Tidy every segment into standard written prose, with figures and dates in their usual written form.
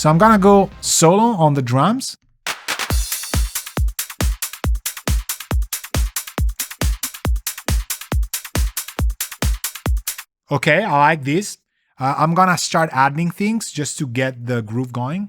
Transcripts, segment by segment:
So I'm gonna go solo on the drums. Okay, I like this. I'm gonna start adding things just to get the groove going.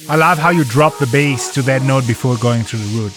I love how you drop the bass to that note before going through the root.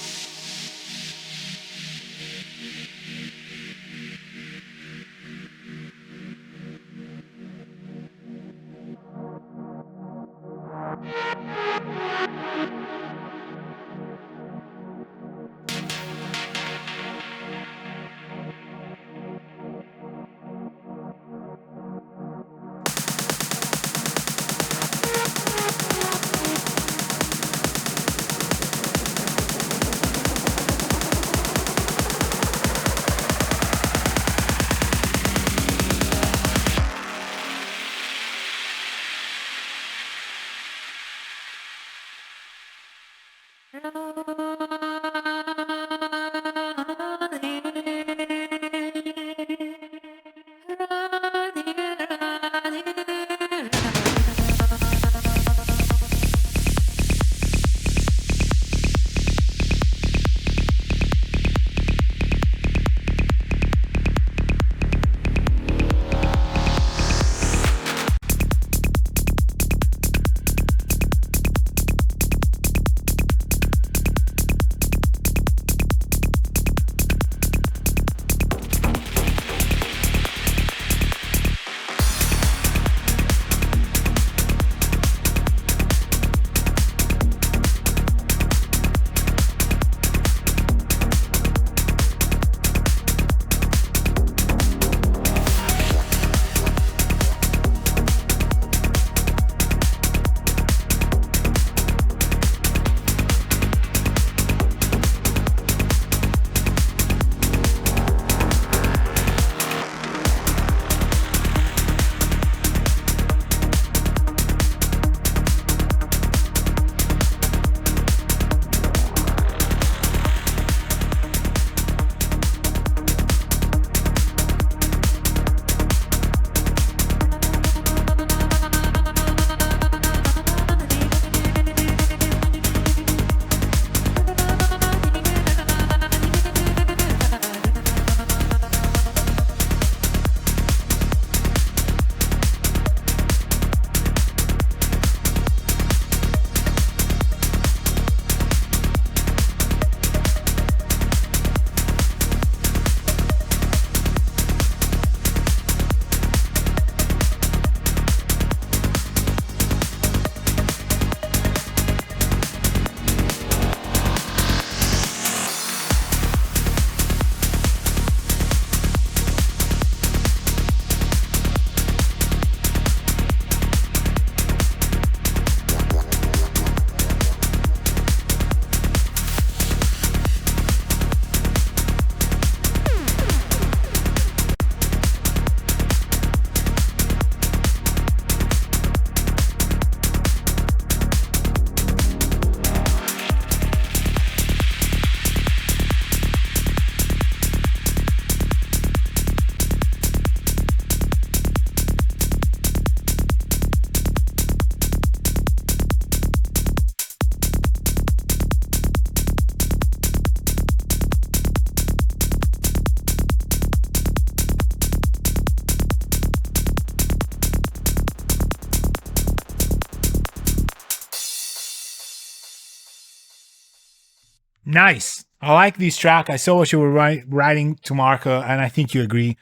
Nice. I like this track. I saw what you were writing to Marco, and I think you agree.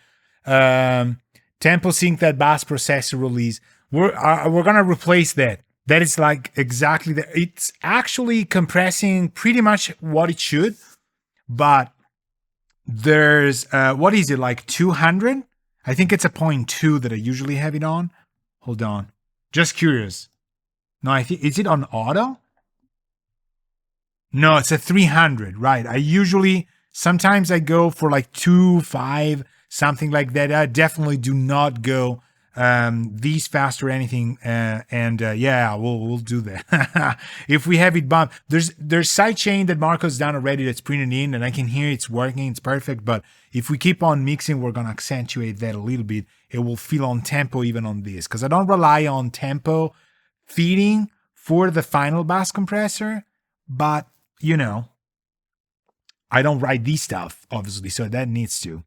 Um, Tempo sync that bass processor release. We're gonna replace that. That is like exactly that. It's actually compressing pretty much what it should, but there's what is it, like 200? I think it's a 0.2 that I usually have it on. Hold on, just curious. No, I think, is it on auto? No, it's a 300, right? I usually, sometimes I go for like 2.5, something like that. I definitely do not go these fast or anything. Yeah, we'll do that. If we have it bumped, there's sidechain that Marco's done already that's printed in, and I can hear it's working. It's perfect. But if we keep on mixing, we're gonna accentuate that a little bit. It will feel on tempo even on this, because I don't rely on tempo feeding for the final bass compressor, but I don't write these stuff, obviously, so that needs to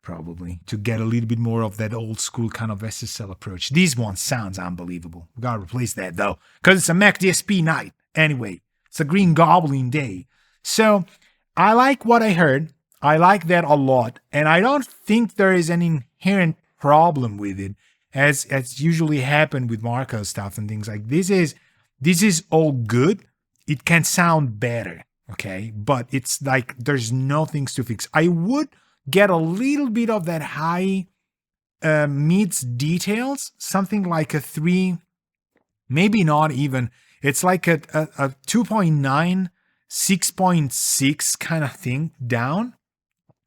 probably to get a little bit more of that old school kind of SSL approach. This one sounds unbelievable. We gotta replace that though, because it's a McDSP night. Anyway, it's a Green Goblin day. So I like what I heard. I like that a lot, and I don't think there is an inherent problem with it, as usually happen with Marco stuff and things like this. Is all good. It can sound better, okay? But it's like there's no things to fix. I would get a little bit of that high mids details, something like a 3, maybe not even. It's like a 2.9, 6.6 kind of thing down,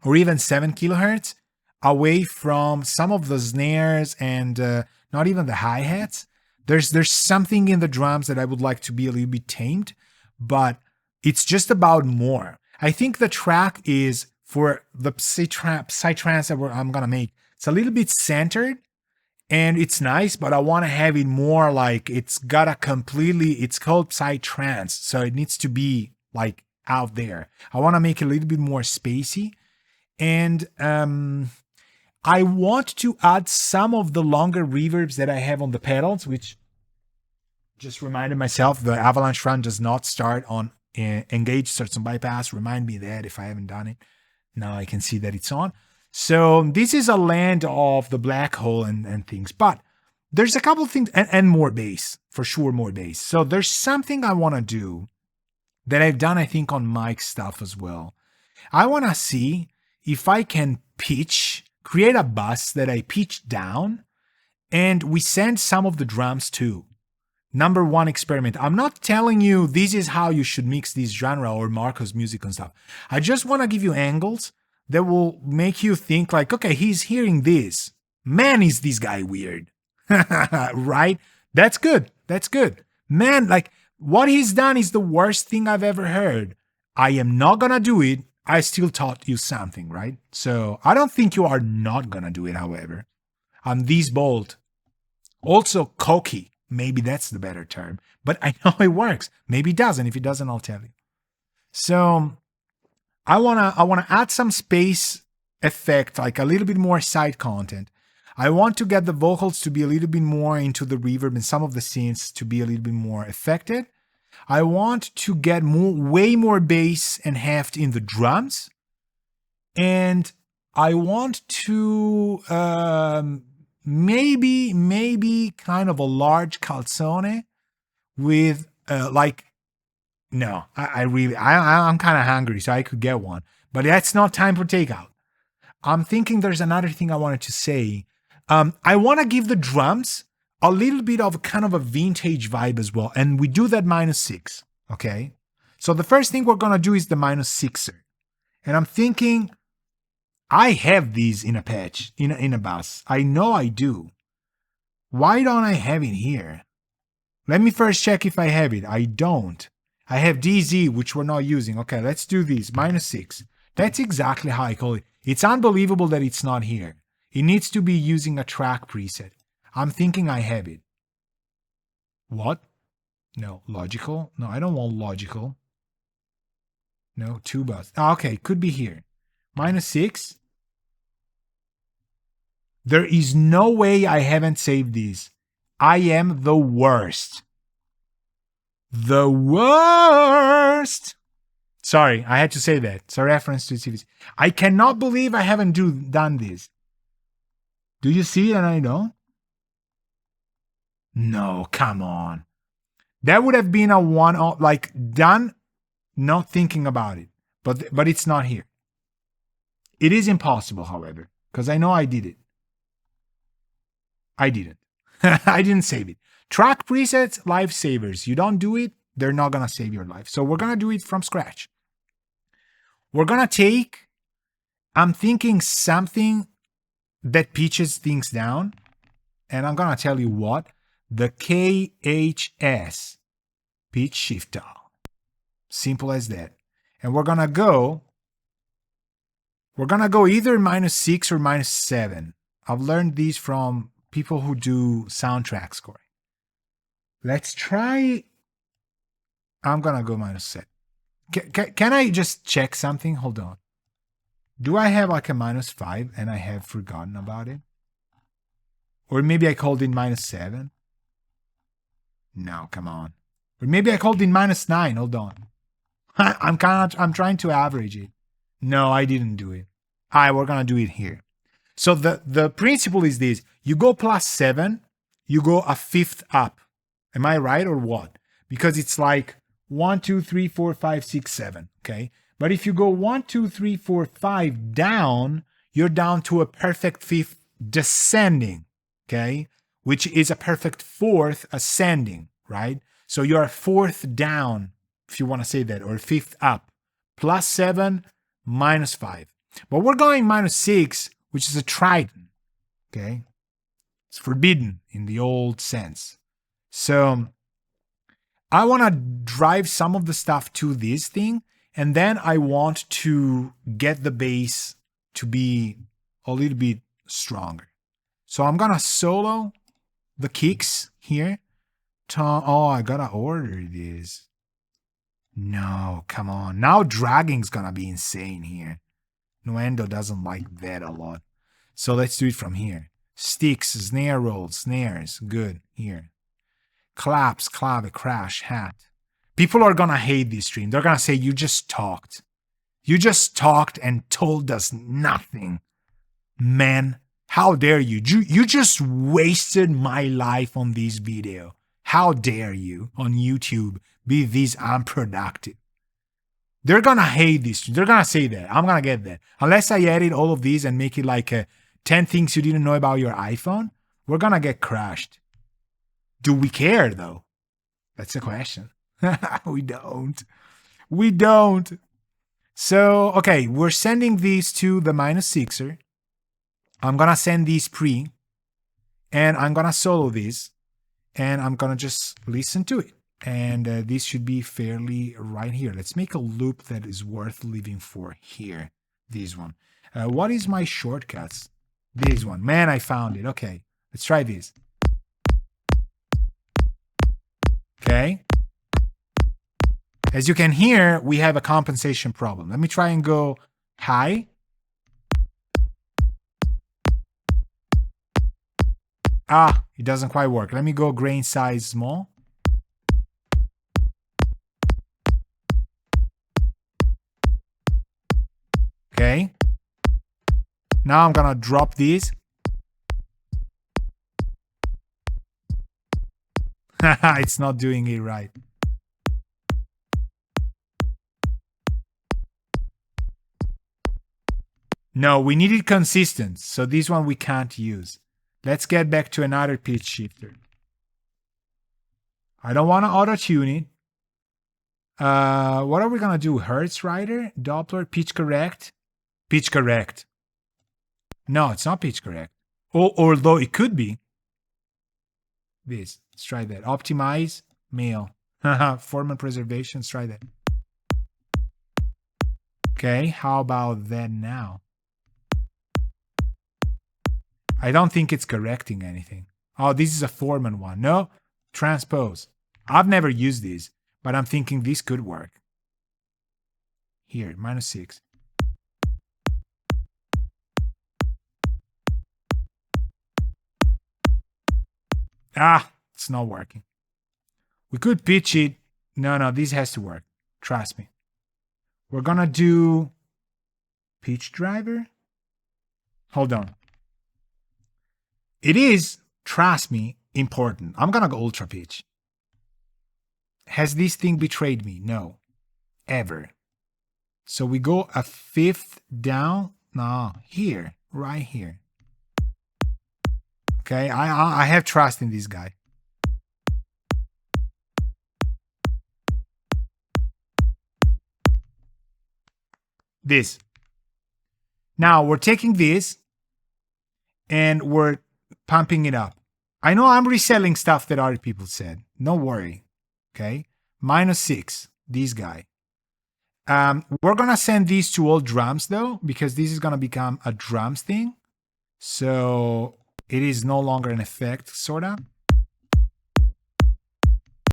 or even 7 kilohertz away from some of the snares and not even the hi-hats. There's something in the drums that I would like to be a little bit tamed, but it's just about more. I think the track is for the PsyTrance that I'm gonna make. It's a little bit centered and it's nice, but I want to have it more like it's got a completely. It's called PsyTrance, so it needs to be like out there. I want to make it a little bit more spacey, and I want to add some of the longer reverbs that I have on the pedals, which just reminded myself the avalanche run does not start on engage, starts on bypass. Remind me that if I haven't done it. Now I can see that it's on. So this is a land of the black hole and things, but there's a couple of things and more bass, for sure, more bass. So there's something I want to do that I've done, I think, on Mike's stuff as well. I want to see if I can create a bus that I pitch down, and we send some of the drums too. Number one experiment. I'm not telling you this is how you should mix this genre or Marco's music and stuff. I just want to give you angles that will make you think like, okay, he's hearing this. Man, is this guy weird. Right? That's good. That's good. Man, like what he's done is the worst thing I've ever heard. I am not going to do it. I still taught you something, right? So I don't think you are not going to do it, however. I'm this bold. Also cocky. Maybe that's the better term. But I know it works. Maybe it doesn't. If it doesn't, I'll tell you. So I wanna add some space effect, like a little bit more side content. I want to get the vocals to be a little bit more into the reverb and some of the synths to be a little bit more affected. I want to get way more bass and heft in the drums. And I want to maybe kind of a large calzone with no, I'm kind of hungry, so I could get one, but that's not time for takeout. I'm thinking there's another thing I wanted to say. I want to give the drums a little bit of kind of a vintage vibe as well, and we do that -6. Okay, so the first thing we're gonna do is the -6er, and I'm thinking I have these in a patch in a bus. I know I do. Why don't I have it here? Let me first check if I have it. I don't. I have DZ, which we're not using. Okay, let's do these. -6. That's exactly how I call it. It's unbelievable that it's not here. It needs to be using a track preset. I'm thinking I have it. What? No, logical? No, I don't want logical. No, 2 bus. Oh, okay, could be here. -6. There is no way I haven't saved these. I am the worst. The worst. Sorry, I had to say that. It's a reference to CVC. I cannot believe I haven't done this. Do you see it and I don't? No, come on. That would have been a one-off, like done, not thinking about it. But it's not here. It is impossible, however, because I know I did it. I didn't. I didn't save it. Track presets, lifesavers. You don't do it, they're not going to save your life. So we're going to do it from scratch. We're going to take, I'm thinking something that pitches things down. And I'm going to tell you what. The KHS pitch shift dial. Simple as that. And we're going to go either -6 or -7. I've learned these from people who do soundtrack scoring. Let's try. I'm going to go -7. Can I just check something? Hold on. Do I have like a -5 and I have forgotten about it? Or maybe I called in -7? No, come on. Or maybe I called in -9. Hold on. I'm trying to average it. No, I didn't do it. We're gonna do it here. So the principle is this: you go +7, you go a fifth up. Am I right or what? Because it's like 1, 2, 3, 4, 5, 6, 7. Okay. But if you go 1, 2, 3, 4, 5 down, you're down to a perfect fifth descending. Okay. Which is a perfect fourth ascending, right? So you're a fourth down, if you want to say that, or fifth up. +7, -5. But we're going -6, which is a trident. Okay. It's forbidden in the old sense. So I want to drive some of the stuff to this thing, and then I want to get the bass to be a little bit stronger. So I'm going to solo the kicks here. Oh, I got to order this. No, come on. Now dragging's going to be insane here. Nuendo doesn't like that a lot. So let's do it from here. Sticks, snare rolls, snares. Good. Here. Claps, clave, crash, hat. People are going to hate this stream. They're going to say, you just talked. You just talked and told us nothing. Man, how dare you? You just wasted my life on this video. How dare you on YouTube be this unproductive? They're going to hate this. They're going to say that. I'm going to get that. Unless I edit all of these and make it like 10 things you didn't know about your iPhone, we're going to get crushed. Do we care, though? That's the question. We don't. We don't. So, okay, we're sending these to the -6er. I'm going to send these pre, and I'm going to solo this, and I'm going to just listen to it. And this should be fairly right here. Let's make a loop that is worth living for here. This one. What is my shortcuts? This one. Man, I found it. Okay, let's try this. Okay. As you can hear, we have a compensation problem. Let me try and go high. It doesn't quite work. Let me go grain size small. Okay. Now I'm gonna drop these. It's not doing it right. No, we need it consistent. So this one we can't use. Let's get back to another pitch shifter. I don't want to auto-tune it. What are we going to do? Hertz rider? Doppler? Pitch correct? Pitch correct. No, it's not pitch correct. Although it could be. This. Let's try that. Optimize. Male. Format preservation. Let's try that. Okay, how about that now? I don't think it's correcting anything. Oh, this is a Foreman one. No, transpose. I've never used these, but I'm thinking this could work. Here, -6. It's not working. We could pitch it. No, this has to work. Trust me. We're gonna do pitch driver. Hold on. It is, trust me, important. I'm gonna go ultra pitch. Has this thing betrayed me? No. Ever. So we go a fifth down. No, here. Right here. Okay, I have trust in this guy. This. Now we're taking this and we're pumping it up. I know I'm reselling stuff that other people said. No worry. Okay. -6. This guy. We're gonna send these to all drums though, because this is gonna become a drums thing. So it is no longer an effect, sorta.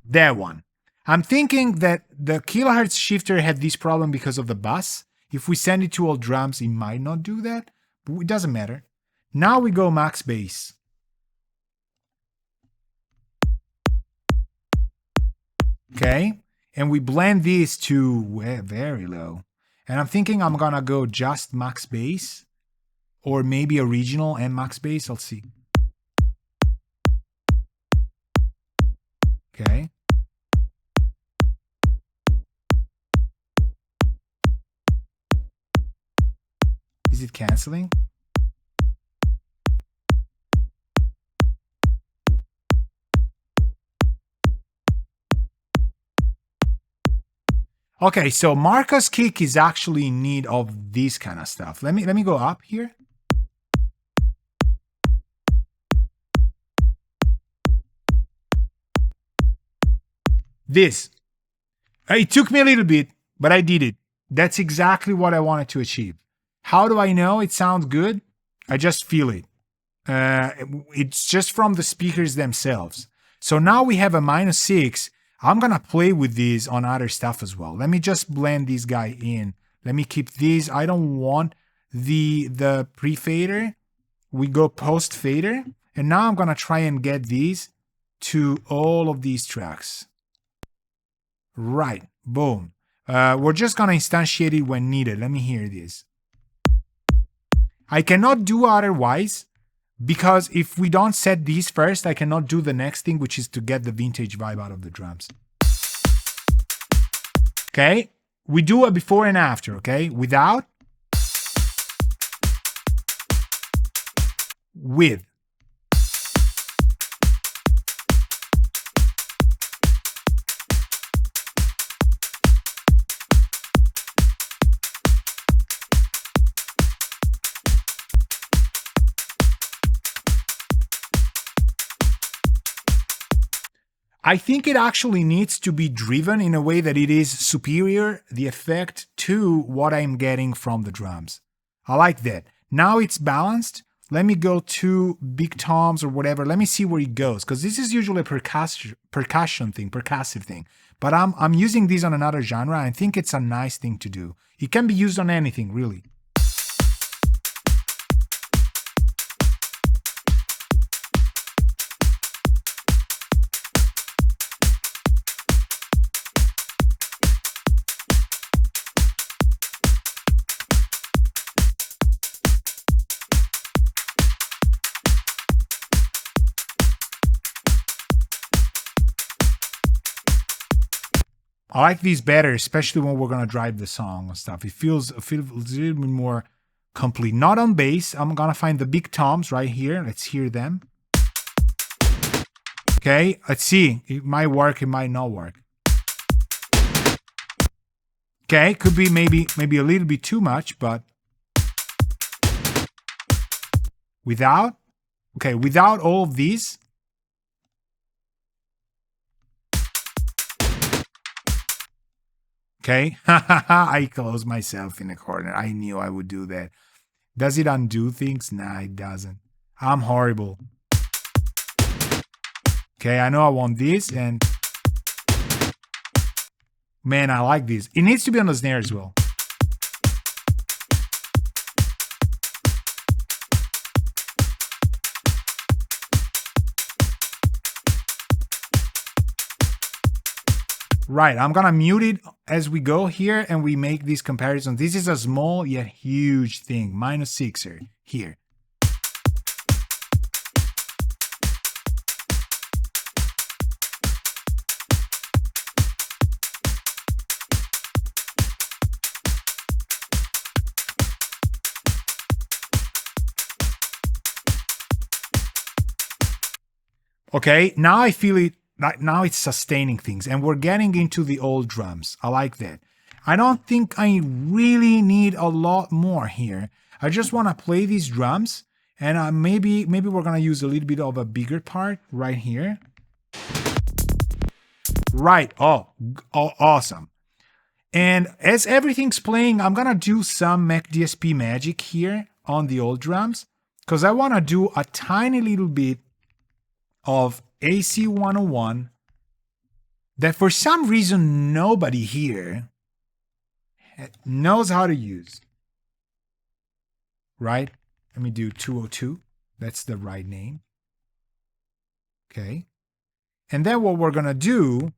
That one. I'm thinking that the kilohertz shifter had this problem because of the bus. If we send it to all drums, it might not do that, but it doesn't matter. Now we go max bass. Okay, and we blend these to very low. And I'm thinking I'm gonna go just max bass, or maybe original and max bass. I'll see. Okay. Is it canceling? Okay, so Marcus Kick is actually in need of this kind of stuff. Let me go up here. This. It took me a little bit, but I did it. That's exactly what I wanted to achieve. How do I know it sounds good? I just feel it. It's just from the speakers themselves. So now we have a -6. I'm gonna play with these on other stuff as well. Let me just blend this guy in. Let me keep these. I don't want the pre-fader. We go post-fader. And now I'm gonna try and get these to all of these tracks. Right, boom. We're just gonna instantiate it when needed. Let me hear this. I cannot do otherwise, because if we don't set these first, I cannot do the next thing, which is to get the vintage vibe out of the drums. Okay, we do a before and after, okay? Without, with. I think it actually needs to be driven in a way that it is superior, the effect, to what I'm getting from the drums. I like that. Now it's balanced. Let me go to big toms or whatever. Let me see where it goes, because this is usually a percussive thing. But I'm using these on another genre. I think it's a nice thing to do. It can be used on anything, really. I like these better, especially when we're gonna drive the song and stuff. It feels a little bit more complete. Not on bass. I'm gonna find the big toms right here. Let's hear them. Okay, let's see. It might work, it might not work. Okay, could be maybe a little bit too much, but without, okay, without all of these. Okay, I closed myself in a corner. I knew I would do that. Does it undo things? Nah, it doesn't. I'm horrible. Okay, I know I want this, and man, I like this. It needs to be on the snare as well. Right, I'm gonna mute it as we go here and we make these comparisons. This is a small yet huge thing. -6er here. Okay, now I feel it. Now it's sustaining things, and we're getting into the old drums. I like that. I don't think I really need a lot more here. I just want to play these drums, and maybe we're gonna use a little bit of a bigger part right here. Right. Oh, awesome. And as everything's playing, I'm gonna do some McDSP magic here on the old drums, because I want to do a tiny little bit of AC 101 that for some reason nobody here knows how to use. Right? Let me do 202. That's the right name. Okay. And then what we're going to do,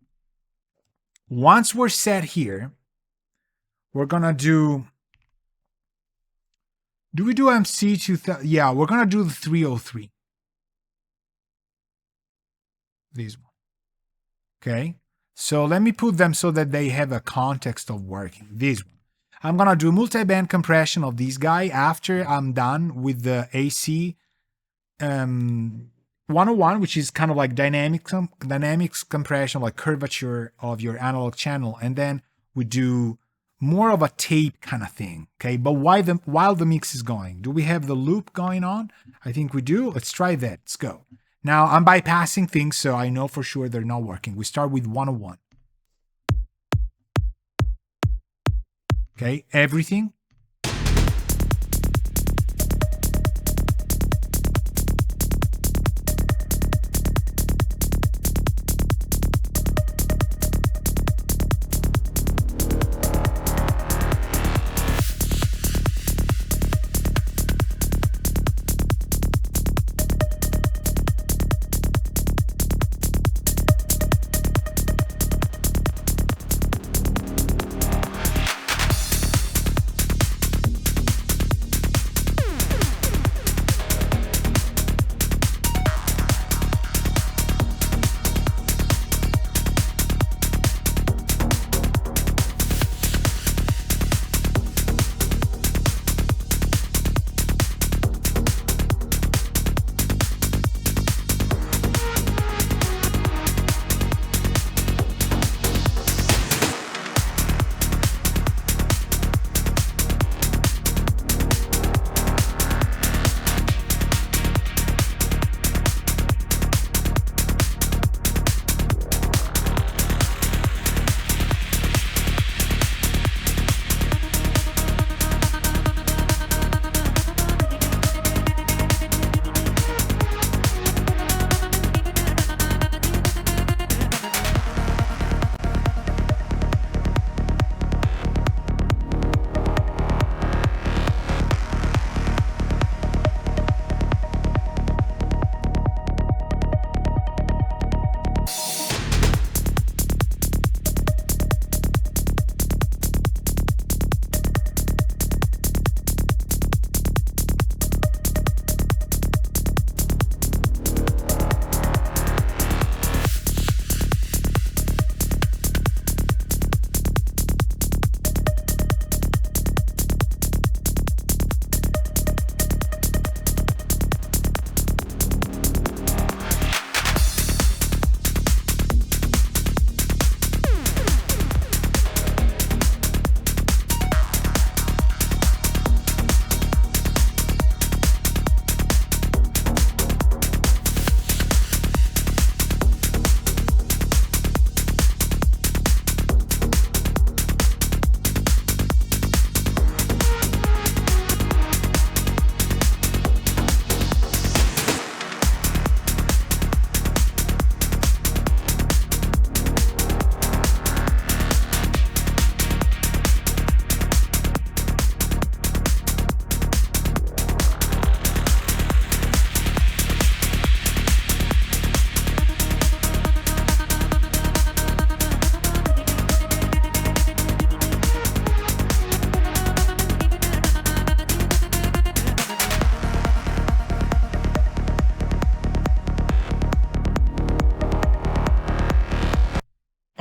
once we're set here, we're going to do we do MC 2000? Yeah, we're going to do the 303. These one. Okay, so let me put them so that they have a context of working. This one. I'm gonna do multi-band compression of this guy after I'm done with the AC 101, which is kind of like dynamics compression, like curvature of your analog channel, and then we do more of a tape kind of thing. Okay, but while the mix is going, do we have the loop going on? I think we do. Let's try that. Let's go. Now, I'm bypassing things, so I know for sure they're not working. We start with 101. Okay, everything.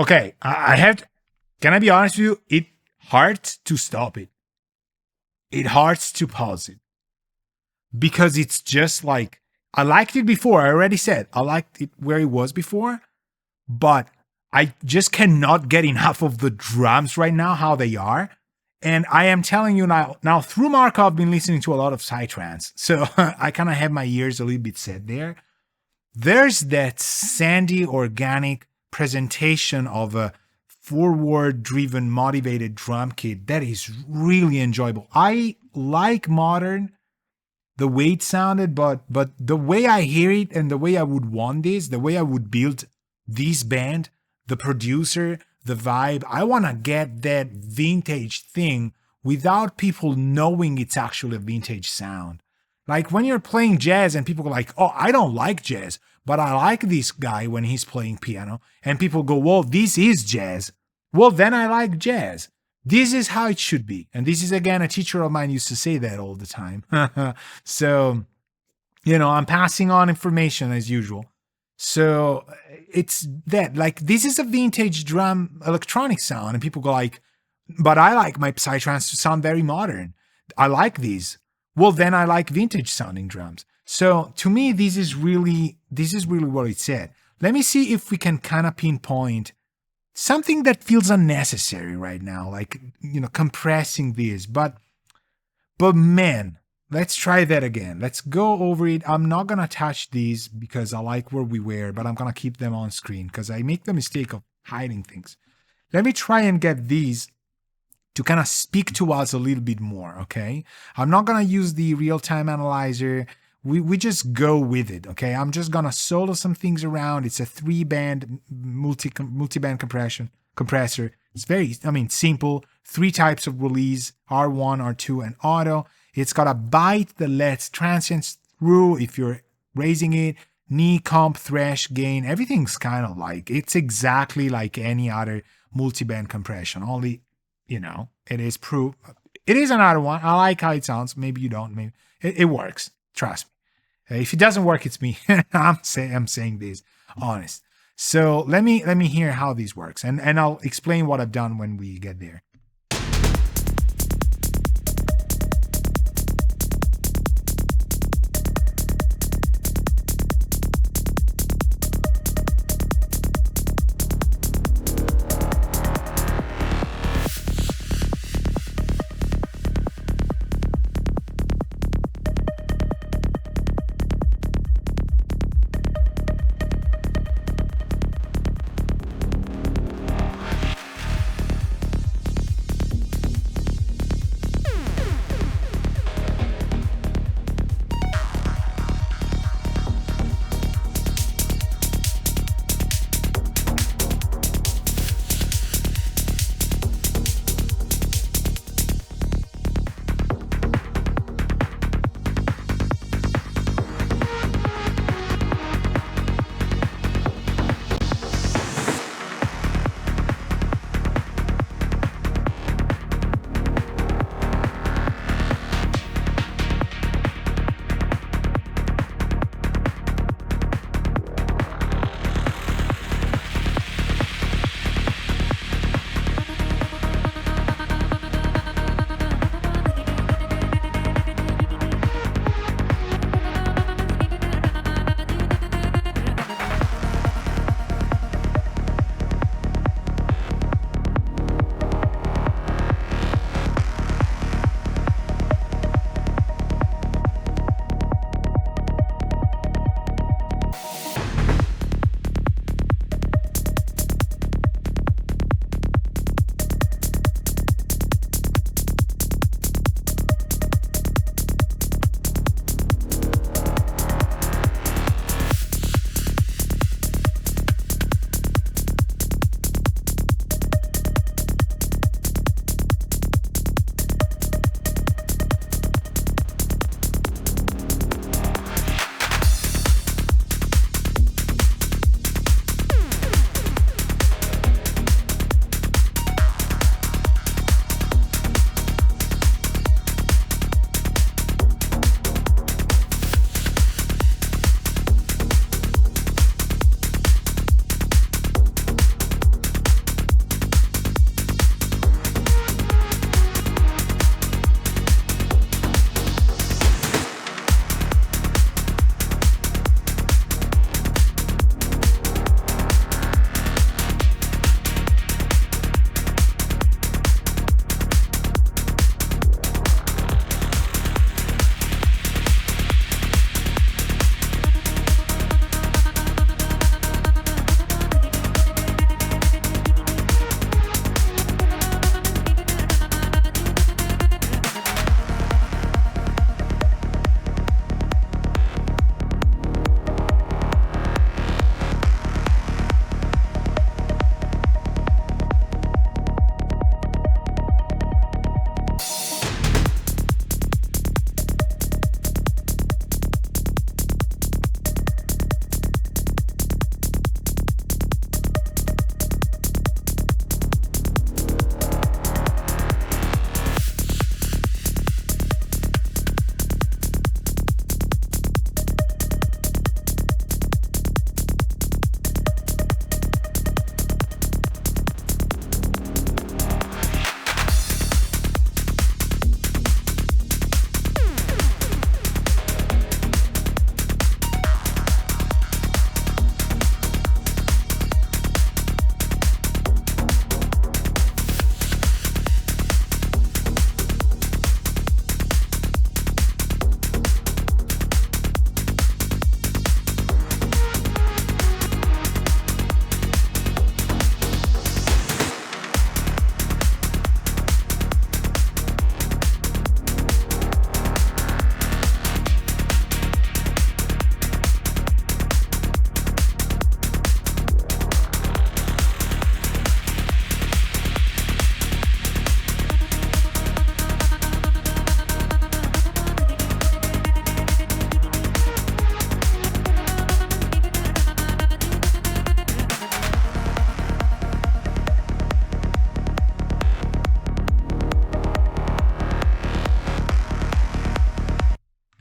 okay, I have to, can I be honest with you? It hurts to stop it. It hurts to pause it. Because it's just like, I liked it before. I already said I liked it where it was before, but I just cannot get enough of the drums right now, how they are. And I am telling you now through Marco, I've been listening to a lot of PsyTrance. So I kind of have my ears a little bit set there. There's that sandy, organic presentation of a forward-driven, motivated drum kit that is really enjoyable. I like modern, the way it sounded, but the way I hear it and the way I would want this, the way I would build this band, the producer, the vibe, I want to get that vintage thing without people knowing it's actually a vintage sound. Like when you're playing jazz and people go like, oh, I don't like jazz, but I like this guy when he's playing piano. And people go, well, this is jazz. Well, then I like jazz. This is how it should be. And this is, again, a teacher of mine used to say that all the time. So, I'm passing on information as usual. So it's that, like, this is a vintage drum electronic sound. And people go like, but I like my PsyTrance to sound very modern. I like these. Well, then I like vintage sounding drums. So to me, this is really what it said. Let me see if we can kind of pinpoint something that feels unnecessary right now, like, compressing this. But man, let's try that again. Let's go over it. I'm not going to touch these because I like where we were, but I'm going to keep them on screen because I make the mistake of hiding things. Let me try and get these to kind of speak to us a little bit more, okay? I'm not going to use the real-time analyzer. We just go with it, okay? I'm just going to solo some things around. It's a 3-band multi-band compressor. It's very, simple. 3 types of release, R1, R2, and auto. It's got a bite that lets transients through if you're raising it. Knee, comp, thresh, gain. Everything's kind of like, it's exactly like any other multi-band compression. Only, it is proof. It is another one. I like how it sounds. Maybe you don't. Maybe it works. Trust me. If it doesn't work, it's me. I'm saying this honest. So let me hear how this works, and I'll explain what I've done when we get there.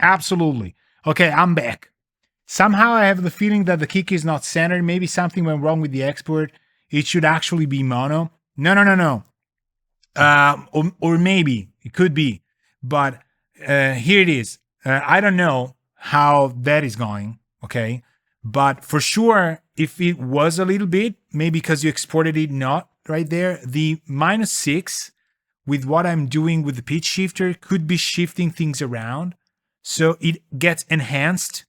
Absolutely. Okay, I'm back. Somehow I have the feeling that the kick is not centered. Maybe something went wrong with the export. It should actually be mono. No, no, no, no. Or maybe it could be. But here it is. I don't know how that is going. Okay. But for sure, if it was a little bit, maybe because you exported it not right there, the -6 with what I'm doing with the pitch shifter could be shifting things around. So it gets enhanced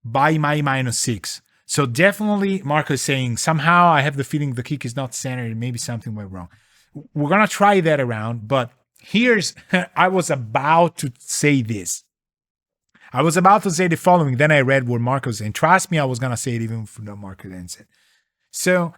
by my -6. So definitely Marco is saying somehow I have the feeling the kick is not centered. Maybe something went wrong. We're going to try that around. But here's, I was about to say this. I was about to say the following. Then I read what Marco said. And trust me, I was going to say it even if no Marco didn't say it. So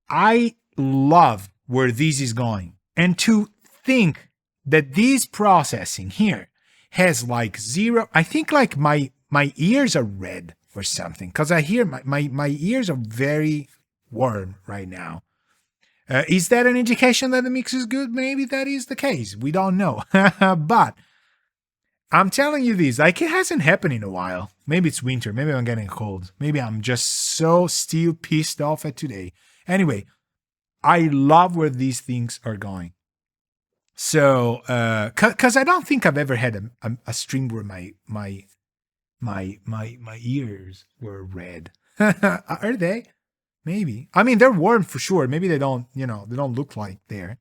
I love where this is going. And to think that this processing here has like 0, I think like my ears are red or something, because I hear my ears are very warm right now. Is that an indication that the mix is good? Maybe that is the case. We don't know. But I'm telling you this, like it hasn't happened in a while. Maybe it's winter. Maybe I'm getting cold. Maybe I'm just so still pissed off at today. Anyway, I love where these things are going. So, because I don't think I've ever had a stream where my ears were red. Are they? Maybe. I mean, they're warm for sure. Maybe they don't, they don't look like they're,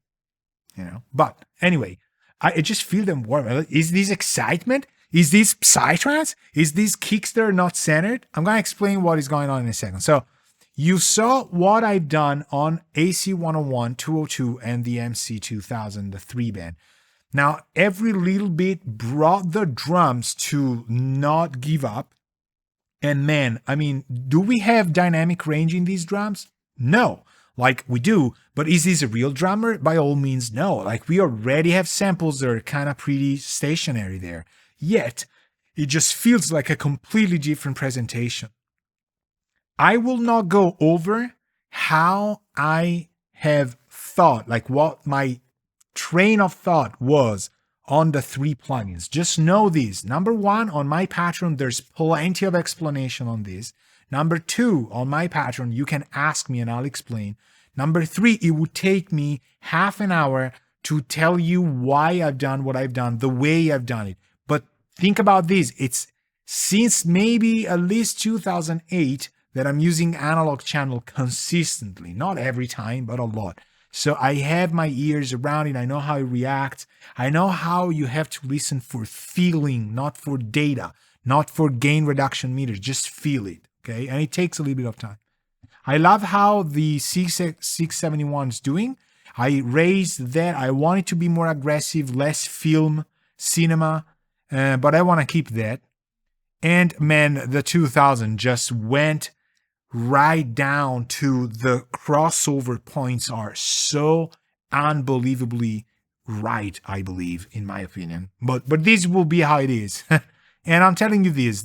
But anyway, I just feel them warm. Is this excitement? Is this PsyTrance? Is this kicks that are not centered? I'm going to explain what is going on in a second. So you saw what I've done on AC 101, 202, and the MC 2000, the 3-band. Now, every little bit brought the drums to not give up. And man, I mean, do we have dynamic range in these drums? No. Like we do, but is this a real drummer? By all means, no. Like we already have samples that are kind of pretty stationary there. Yet, it just feels like a completely different presentation. I will not go over how I have thought, like what my train of thought was on the 3 plugins. Just know this. Number 1, on my Patreon, there's plenty of explanation on this. Number 2, on my Patreon, you can ask me and I'll explain. Number 3, it would take me half an hour to tell you why I've done what I've done, the way I've done it. But think about this. It's since maybe at least 2008 that I'm using analog channel consistently. Not every time, but a lot. So I have my ears around it. I know how it reacts. I know how you have to listen for feeling, not for data, not for gain reduction meters. Just feel it, okay? And it takes a little bit of time. I love how the 671 is doing. I raised that. I want it to be more aggressive, less film, cinema, but I want to keep that. And man, the 2000 just went right down to the crossover points are so unbelievably right, I believe, in my opinion. But this will be how it is. And I'm telling you this,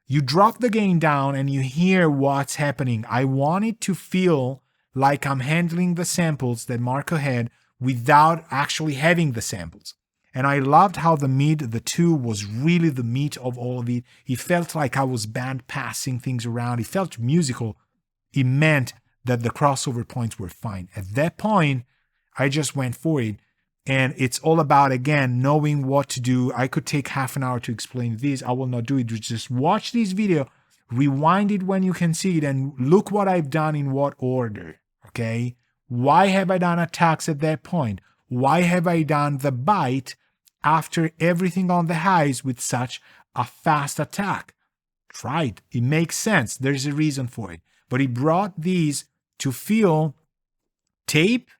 you drop the gain down and you hear what's happening. I want it to feel like I'm handling the samples that Marco had without actually having the samples. And I loved how the mid, the 2, was really the meat of all of it. It felt like I was band passing things around. It felt musical. It meant that the crossover points were fine. At that point, I just went for it. And it's all about, again, knowing what to do. I could take half an hour to explain this. I will not do it. Just watch this video, rewind it when you can see it, and look what I've done in what order, okay? Why have I done attacks at that point? Why have I done the bite after everything on the highs with such a fast attack? Try it. It makes sense. There's a reason for it. But it brought these to feel tape,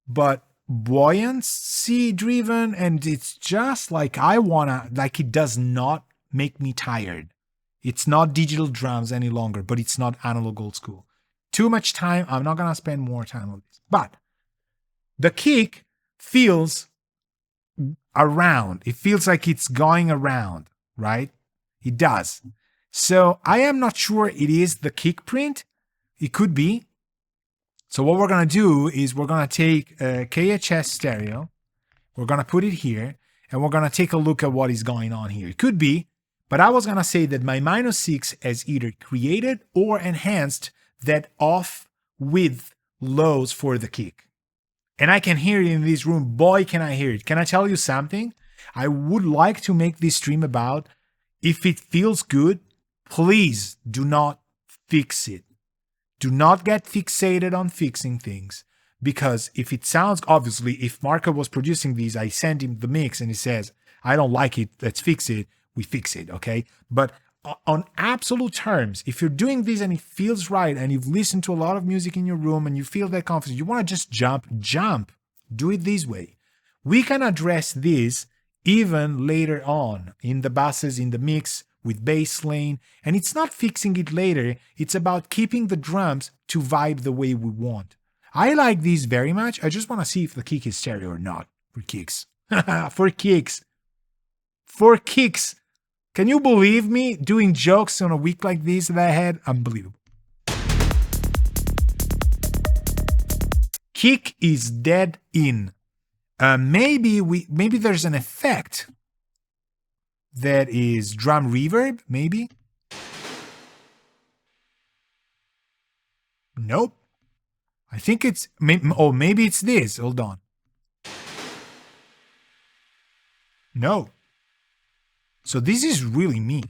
but buoyancy driven, and it's just like I wanna, like it does not make me tired. It's not digital drums any longer, but it's not analog old school. Too much time. I'm not gonna spend more time on this. But the kick feels around. It feels like it's going around, right? It does. So I am not sure it is the kick print. It could be. So what we're going to do is we're going to take KHS stereo. We're going to put it here, and we're going to take a look at what is going on here. It could be But I was gonna say that my -6 has either created or enhanced that off width lows for the kick. And I can hear it in this room. Boy, can I hear it. Can I tell you something? I would like to make this stream about, if it feels good, please do not fix it. Do not get fixated on fixing things. Because if it sounds, obviously, if Marco was producing these, I send him the mix and he says, I don't like it, let's fix it, we fix it, okay? But on absolute terms, if you're doing this and it feels right and you've listened to a lot of music in your room and you feel that confidence, you want to just jump, do it this way. We can address this even later on in the basses, in the mix, with bass lane, and it's not fixing it later, it's about keeping the drums to vibe the way we want. I like these very much. I just want to see if the kick is stereo or not. For kicks. For kicks. For kicks. Can you believe me doing jokes on a week like this that I had? Unbelievable. Kick is dead in. Maybe there's an effect that is drum reverb, maybe. Nope. I think it's, maybe it's this. Hold on. No. So this is really me.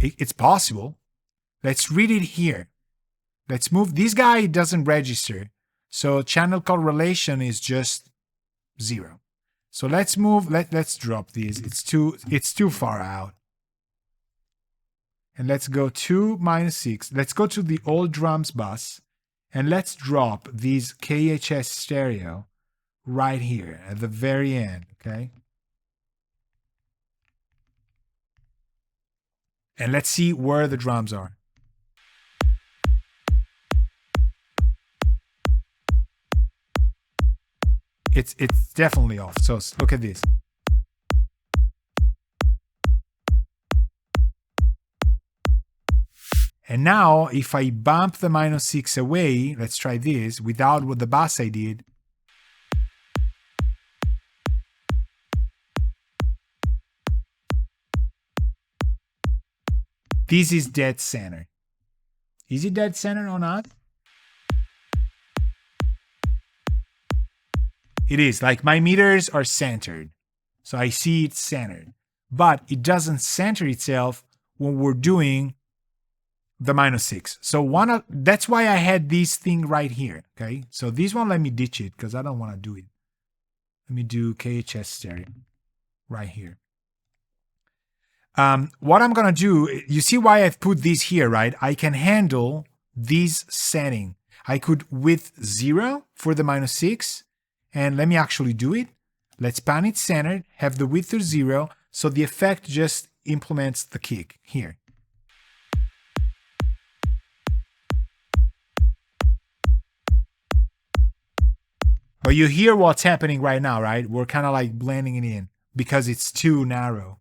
It's possible. Let's read it here. Let's move. This guy doesn't register. So channel correlation is just 0. So let's move. Let's drop these. It's too far out. And let's go to -6. Let's go to the old drums bus and let's drop these KHS stereo right here at the very end, okay? And let's see where the drums are. It's definitely off. So look at this. And now, if I bump the -6 away, let's try this, without what the bass I did. This is dead center. Is it dead center or not? It is. Like, my meters are centered. So I see it's centered. But it doesn't center itself when we're doing the -6. So that's why I had this thing right here, okay? So this one, let me ditch it because I don't want to do it. Let me do KHS stereo right here. What I'm going to do, you see why I've put this here, right? I can handle this setting. I could width 0 for the -6, and let me actually do it. Let's pan it centered, have the width to 0, so the effect just implements the kick here. But you hear what's happening right now, right? We're kind of like blending it in because it's too narrow.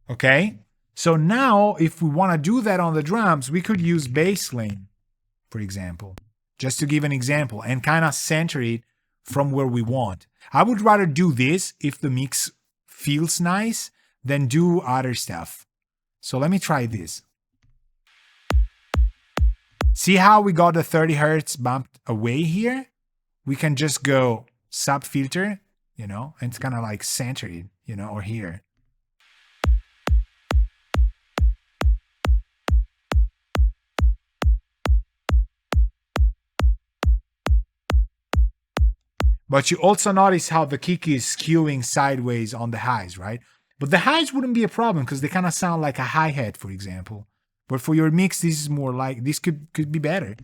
Okay? So now, if we want to do that on the drums, we could use bass lane, for example, just to give an example, and kind of center it from where we want. I would rather do this if the mix feels nice than do other stuff. So let me try this. See how we got the 30 Hertz bumped away here? We can just go sub filter, you know, and it's kind of like center it, you know, or here. But you also notice how the kick is skewing sideways on the highs, right? But the highs wouldn't be a problem because they kind of sound like a hi-hat, for example. But for your mix, this is more like, this could be better.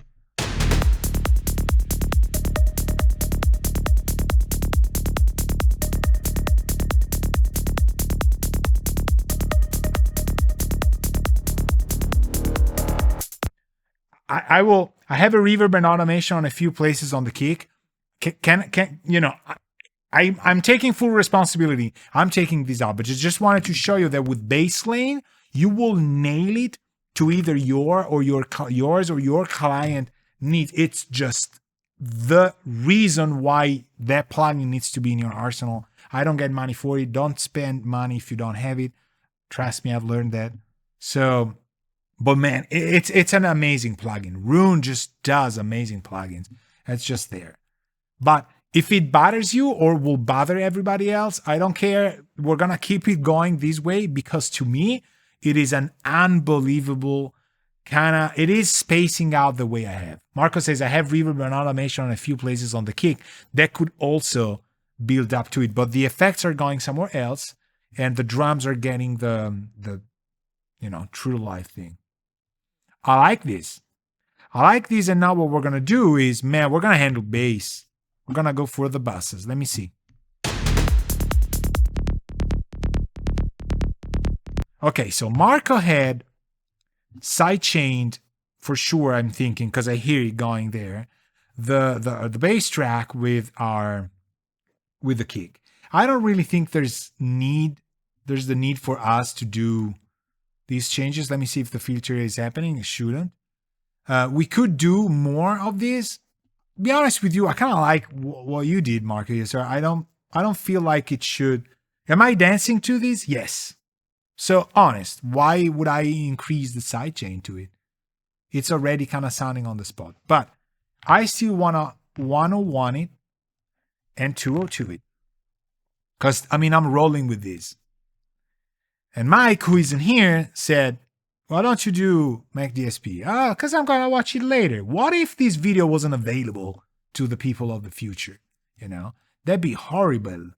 I have a reverb and automation on a few places on the kick. Can you know, I'm taking full responsibility. I'm taking this out, but just wanted to show you that with bass lane, you will nail it to either yours or your client needs. It's just the reason why that plugin needs to be in your arsenal. I don't get money for it. Don't spend money if you don't have it. Trust me, I've learned that. So, but man, it's an amazing plugin. Rune just does amazing plugins. It's just there. But if it bothers you or will bother everybody else, I don't care. We're going to keep it going this way because to me, it is an unbelievable it is spacing out the way I have. Marco says, I have reverb and automation on a few places on the kick. That could also build up to it. But the effects are going somewhere else and the drums are getting the true life thing. I like this. And now what we're going to do is, man, we're going to handle bass. We're going to go for the buses. Let me see. Okay, so Marco had sidechained for sure, I'm thinking, because I hear it going there, the bass track with the kick. I don't really think there's the need for us to do these changes. Let me see if the filter is happening. It shouldn't. We could do more of this. Be honest with you, I kind of like what you did, Marco. Sir, I don't feel like it should. Am I dancing to this? Yes. So honest, why would I increase the sidechain to it? It's already kind of sounding on the spot. But I still wanna 101 it and 202 it. Because I'm rolling with this. And Mike, who isn't here, said, why don't you do McDSP? Because I'm going to watch it later. What if this video wasn't available to the people of the future? That'd be horrible.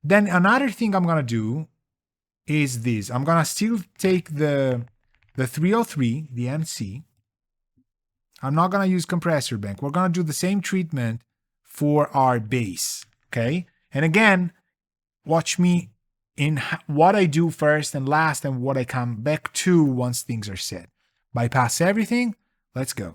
Then another thing I'm going to do is this. I'm going to still take the 303, the MC. I'm not going to use compressor bank. We're going to do the same treatment for our bass. Okay? And again, watch me in what I do first and last and what I come back to once things are set. Bypass everything. Let's go.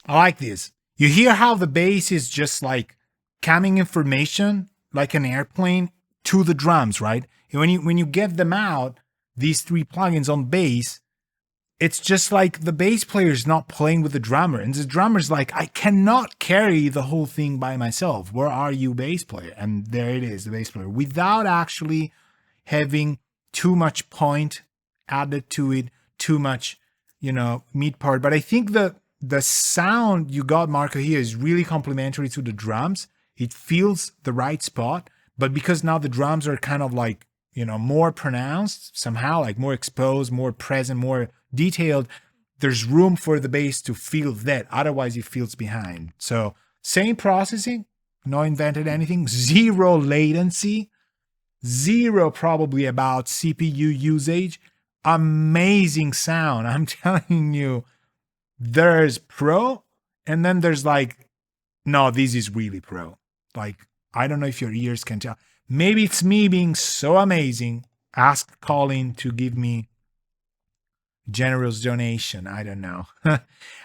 I like this. You hear how the bass is just like coming information like an airplane to the drums, right? And when you get them out, these three plugins on bass, it's just like the bass player is not playing with the drummer, and the drummer's like, I cannot carry the whole thing by myself. Where are you, bass player? And there it is, the bass player, without actually having too much point added to it, too much, mid part. But I think the sound you got, Marco, here is really complementary to the drums. It feels the right spot, but because now the drums are kind of like, more pronounced somehow, like more exposed, more present, more detailed, there's room for the bass to feel that. Otherwise, it feels behind. So same processing, no invented anything, zero latency, zero probably about CPU usage, amazing sound. I'm telling you, there's pro, and then there's like, no, this is really pro. Like, I don't know if your ears can tell. Maybe it's me being so amazing. Ask Colin to give me generous donation. I don't know.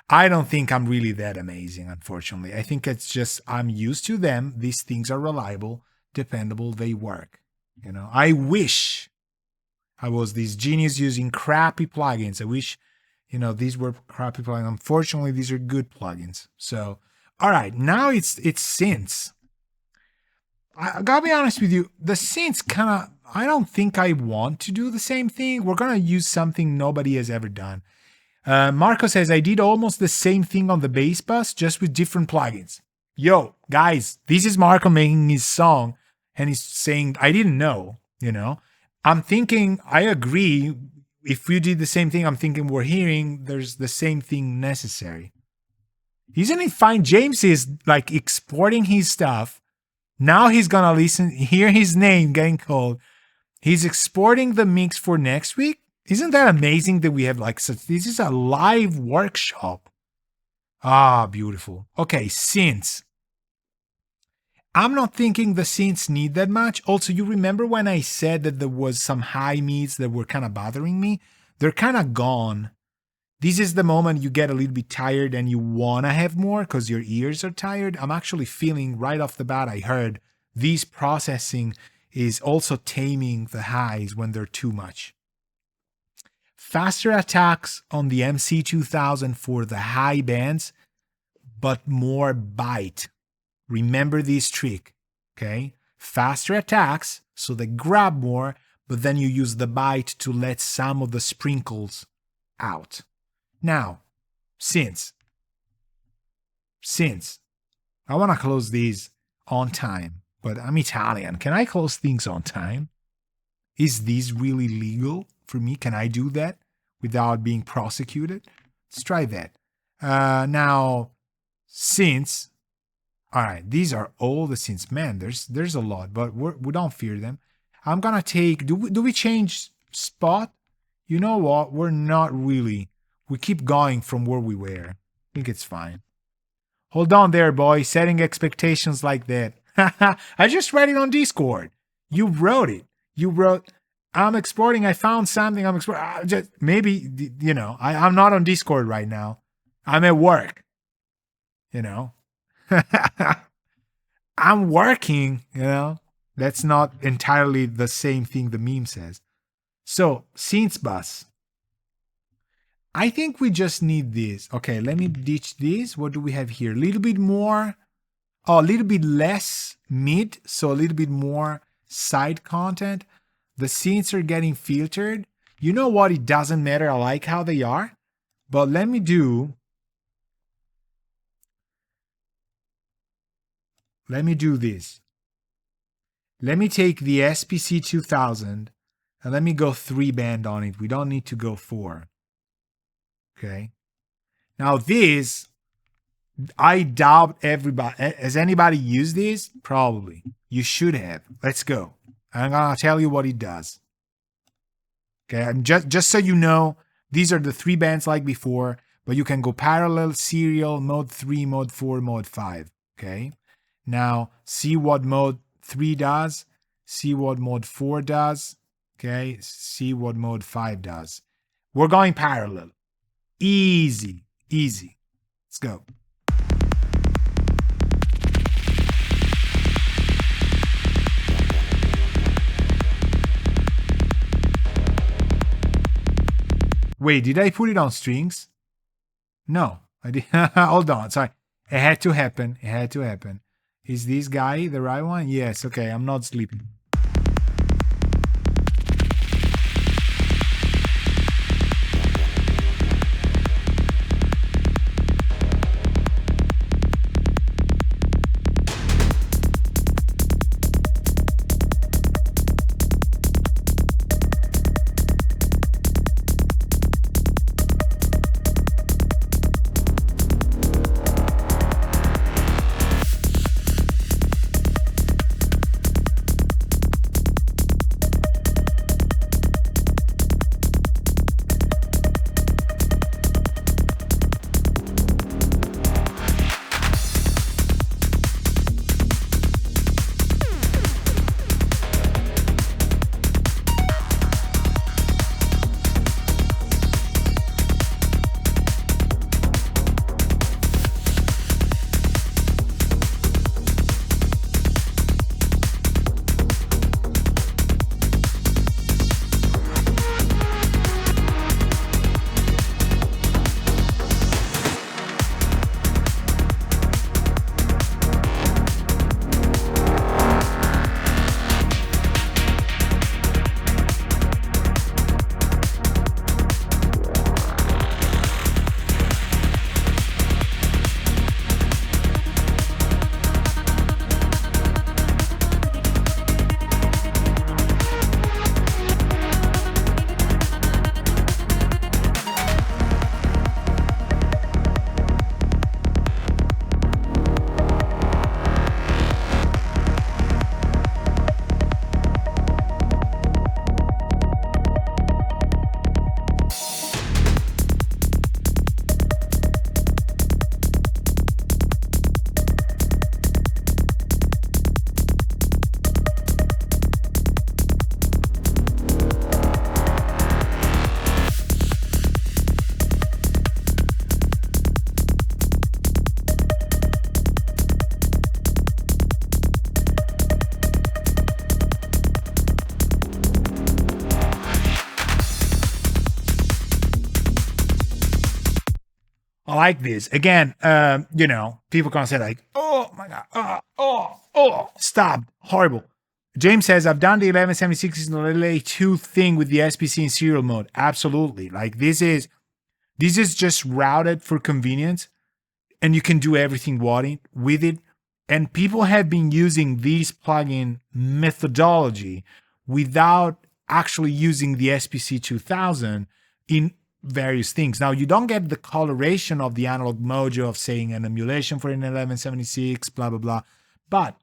I don't think I'm really that amazing, unfortunately. I think it's just I'm used to them. These things are reliable, dependable, they work. I wish I was this genius using crappy plugins. I wish, these were crappy plugins. Unfortunately, these are good plugins. So, all right, now it's synths. I gotta be honest with you, the synths kind of, I don't think I want to do the same thing. We're gonna use something nobody has ever done. Marco says, I did almost the same thing on the bass bus, just with different plugins. Yo, guys, this is Marco making his song, and he's saying, I didn't know, I'm thinking, I agree. If you did the same thing, I'm thinking we're hearing there's the same thing necessary. Isn't it fine? James is like exporting his stuff. Now he's gonna hear his name getting called. He's exporting the mix for next week. Isn't that amazing that we have like such, this is a live workshop. Ah, beautiful. Okay, synths. I'm not thinking the synths need that much. Also, you remember when I said that there was some high mids that were kind of bothering me? They're kind of gone. This is the moment you get a little bit tired and you want to have more because your ears are tired. I'm actually feeling right off the bat, I heard this processing is also taming the highs when they're too much. Faster attacks on the MC2000 for the high bands, but more bite. Remember this trick, okay? Faster attacks, so they grab more, but then you use the bite to let some of the sprinkles out. Now, synths. I want to close these on time, but I'm Italian. Can I close things on time? Is this really legal for me? Can I do that without being prosecuted? Let's try that. Now, synths. All right, these are all the synths. Man, there's a lot, but we don't fear them. I'm gonna take. Do we change spot? You know what? We're not really. We keep going from where we were. I think it's fine. Hold on there, boy. Setting expectations like that. I just read it on Discord. You wrote it. You wrote, I'm exporting. I found something. I'm exporting. Maybe, I'm not on Discord right now. I'm at work. I'm working, That's not entirely the same thing the meme says. So, synths bus. I think we just need this. Okay, let me ditch this. What do we have here? A little bit more, a little bit less mid, so a little bit more side content. The synths are getting filtered. You know what? It doesn't matter. I like how they are. But let me do this. Let me take the SPC 2000 and let me go 3-band on it. We don't need to go 4. Okay. Now this, I doubt everybody, has anybody used this? Probably. You should have. Let's go. I'm going to tell you what it does. Okay. And just so you know, these are the 3 bands like before, but you can go parallel, serial, mode 3, mode 4, mode 5. Okay. Now see what mode 3 does. See what mode 4 does. Okay. See what mode 5 does. We're going parallel. Easy. Let's go. Wait, did I put it on strings? No, I did. Hold on, sorry. It had to happen. It had to happen. Is this guy the right one? Yes, okay, I'm not sleeping. I like this. Again, people can say like, oh my God, stop, horrible. James says, I've done the 1176 in the Relay 2 thing with the SPC in serial mode. Absolutely. Like this is just routed for convenience and you can do everything with it. And people have been using this plugin methodology without actually using the SPC 2000 in various things. Now, you don't get the coloration of the analog mojo of saying an emulation for an 1176, blah, blah, blah. But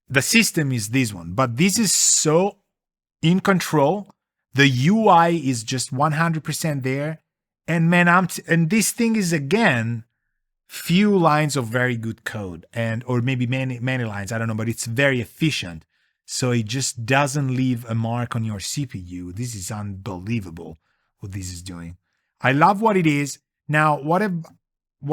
the system is this one. But this is so in control. The UI is just 100% there. And man, and this thing is, again, few lines of very good code, or maybe many lines, I don't know, but it's very efficient. So it just doesn't leave a mark on your CPU. This is unbelievable what this is doing. I love what it is. Now, what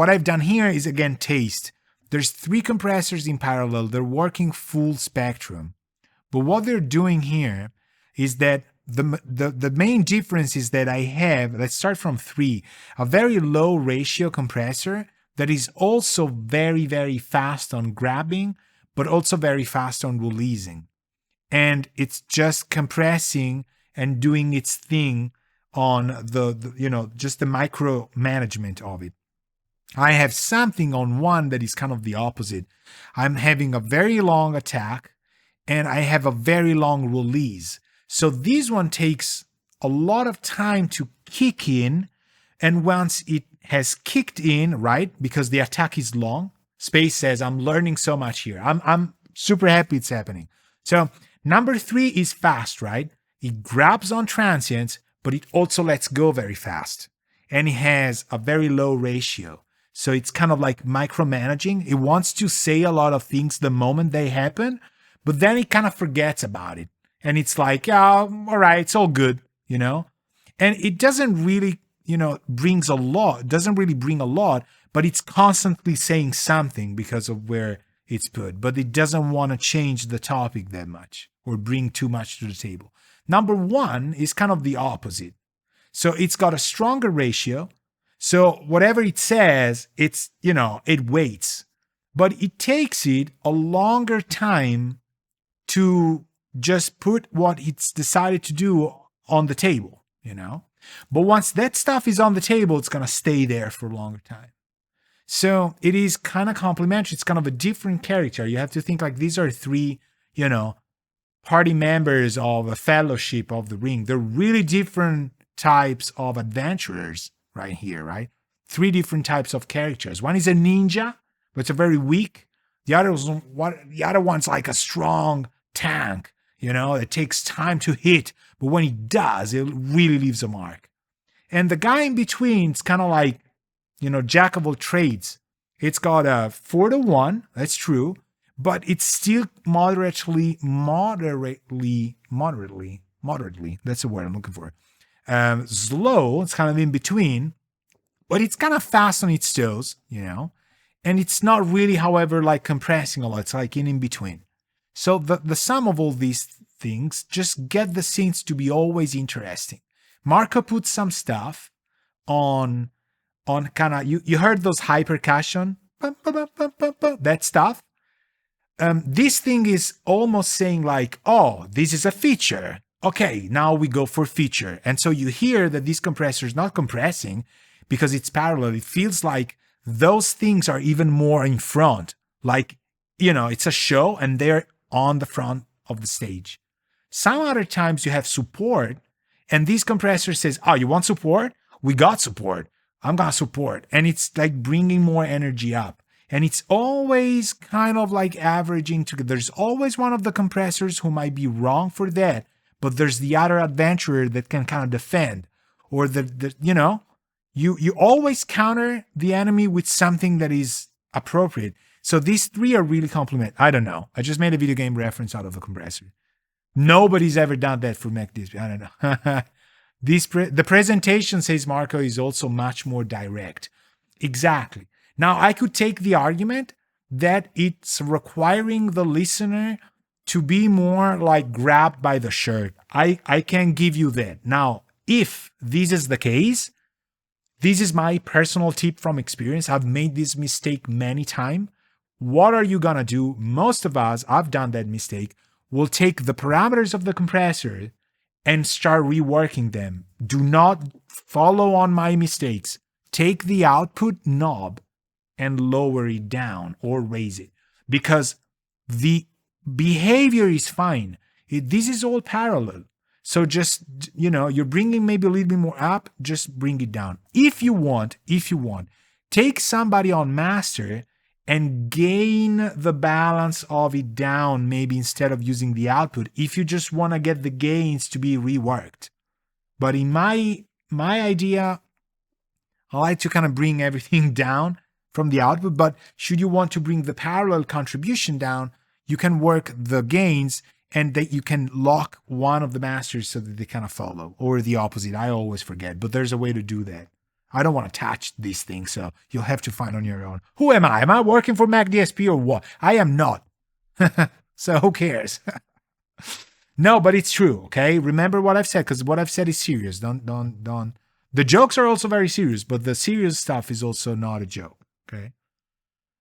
I've done here is, again, taste. There's 3 compressors in parallel. They're working full spectrum. But what they're doing here is that the main difference is that I have, let's start from 3, a very low ratio compressor that is also very, very fast on grabbing, but also very fast on releasing. And it's just compressing and doing its thing on just the micro management of it. I have something on one that is kind of the opposite. I'm having a very long attack and I have a very long release. So this one takes a lot of time to kick in. And once it has kicked in, right, because the attack is long, Space says, I'm learning so much here. I'm super happy it's happening. So number 3 is fast, right? It grabs on transients, but it also lets go very fast. And it has a very low ratio. So it's kind of like micromanaging. It wants to say a lot of things the moment they happen, but then it kind of forgets about it. And it's like, all right, it's all good, And it doesn't really, brings a lot. It doesn't really bring a lot, but it's constantly saying something because of where it's put. But it doesn't want to change the topic that much or bring too much to the table. Number 1 is kind of the opposite. So it's got a stronger ratio. So whatever it says, it's, it waits. But it takes it a longer time to just put what it's decided to do on the table, But once that stuff is on the table, it's going to stay there for a longer time. So it is kind of complementary. It's kind of a different character. You have to think like these are three, party members of a fellowship of the ring. They're really different types of adventurers right here, right? Three different types of characters. One is a ninja, but it's a very weak. The other one's like a strong tank, it takes time to hit, but when it does, it really leaves a mark. And the guy in between is kind of like, jack of all trades. It's got a 4-1, that's true, but it's still moderately, that's the word I'm looking for. Slow, it's kind of in between, but it's kind of fast on its toes, and it's not really, however, like compressing a lot. It's like in between. So the sum of all these things just get the synths to be always interesting. Marco put some stuff on kind of, you heard those high percussion, that stuff. This thing is almost saying like, oh, this is a feature. Okay, now we go for feature. And so you hear that this compressor is not compressing because it's parallel. It feels like those things are even more in front. Like, it's a show and they're on the front of the stage. Some other times you have support and this compressor says, oh, you want support? We got support. I'm going to support. And it's like bringing more energy up. And it's always kind of like averaging together. There's always one of the compressors who might be wrong for that, but there's the other adventurer that can kind of defend. Or you always counter the enemy with something that is appropriate. So these three are really complementary. I don't know. I just made a video game reference out of the compressor. Nobody's ever done that for McDSP. I don't know. The presentation, says Marco, is also much more direct. Exactly. Now, I could take the argument that it's requiring the listener to be more like grabbed by the shirt. I can give you that. Now, if this is the case, this is my personal tip from experience. I've made this mistake many times. What are you going to do? Most of us, I've done that mistake, will take the parameters of the compressor and start reworking them. Do not follow on my mistakes. Take the output knob and lower it down or raise it because the behavior is fine. This is all parallel. So just, you're bringing maybe a little bit more up, just bring it down. If you want, take somebody on master and gain the balance of it down, maybe instead of using the output, if you just want to get the gains to be reworked. But in my idea, I like to kind of bring everything down from the output, but should you want to bring the parallel contribution down, you can work the gains and that you can lock one of the masters so that they kind of follow, or the opposite. I always forget, but there's a way to do that. I don't want to touch these things, so you'll have to find on your own. Who am I? Am I working for McDSP or what? I am not. So who cares? No, but it's true, okay? Remember what I've said, because what I've said is serious. Don't. The jokes are also very serious, but the serious stuff is also not a joke, okay?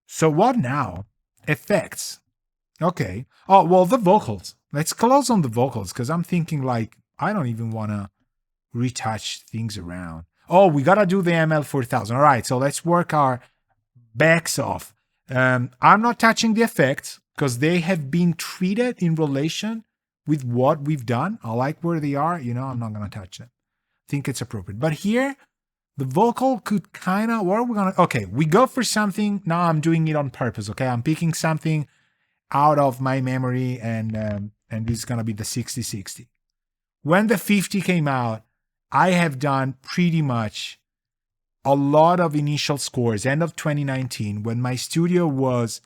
So what now? Effects. Okay. Oh, well, the vocals. Let's close on the vocals, because I'm thinking like, I don't even want to retouch things around. Oh, we got to do the ML4000. All right, so let's work our backs off. I'm not touching the effects because they have been treated in relation with what we've done. I like where they are. I'm not going to touch them. I think it's appropriate. But here, the vocal could kind of, what are we going to, okay, we go for something. Now I'm doing it on purpose, okay? I'm picking something out of my memory and this is going to be the 6060. When the 50 came out, I have done pretty much a lot of initial scores, end of 2019, when my studio was,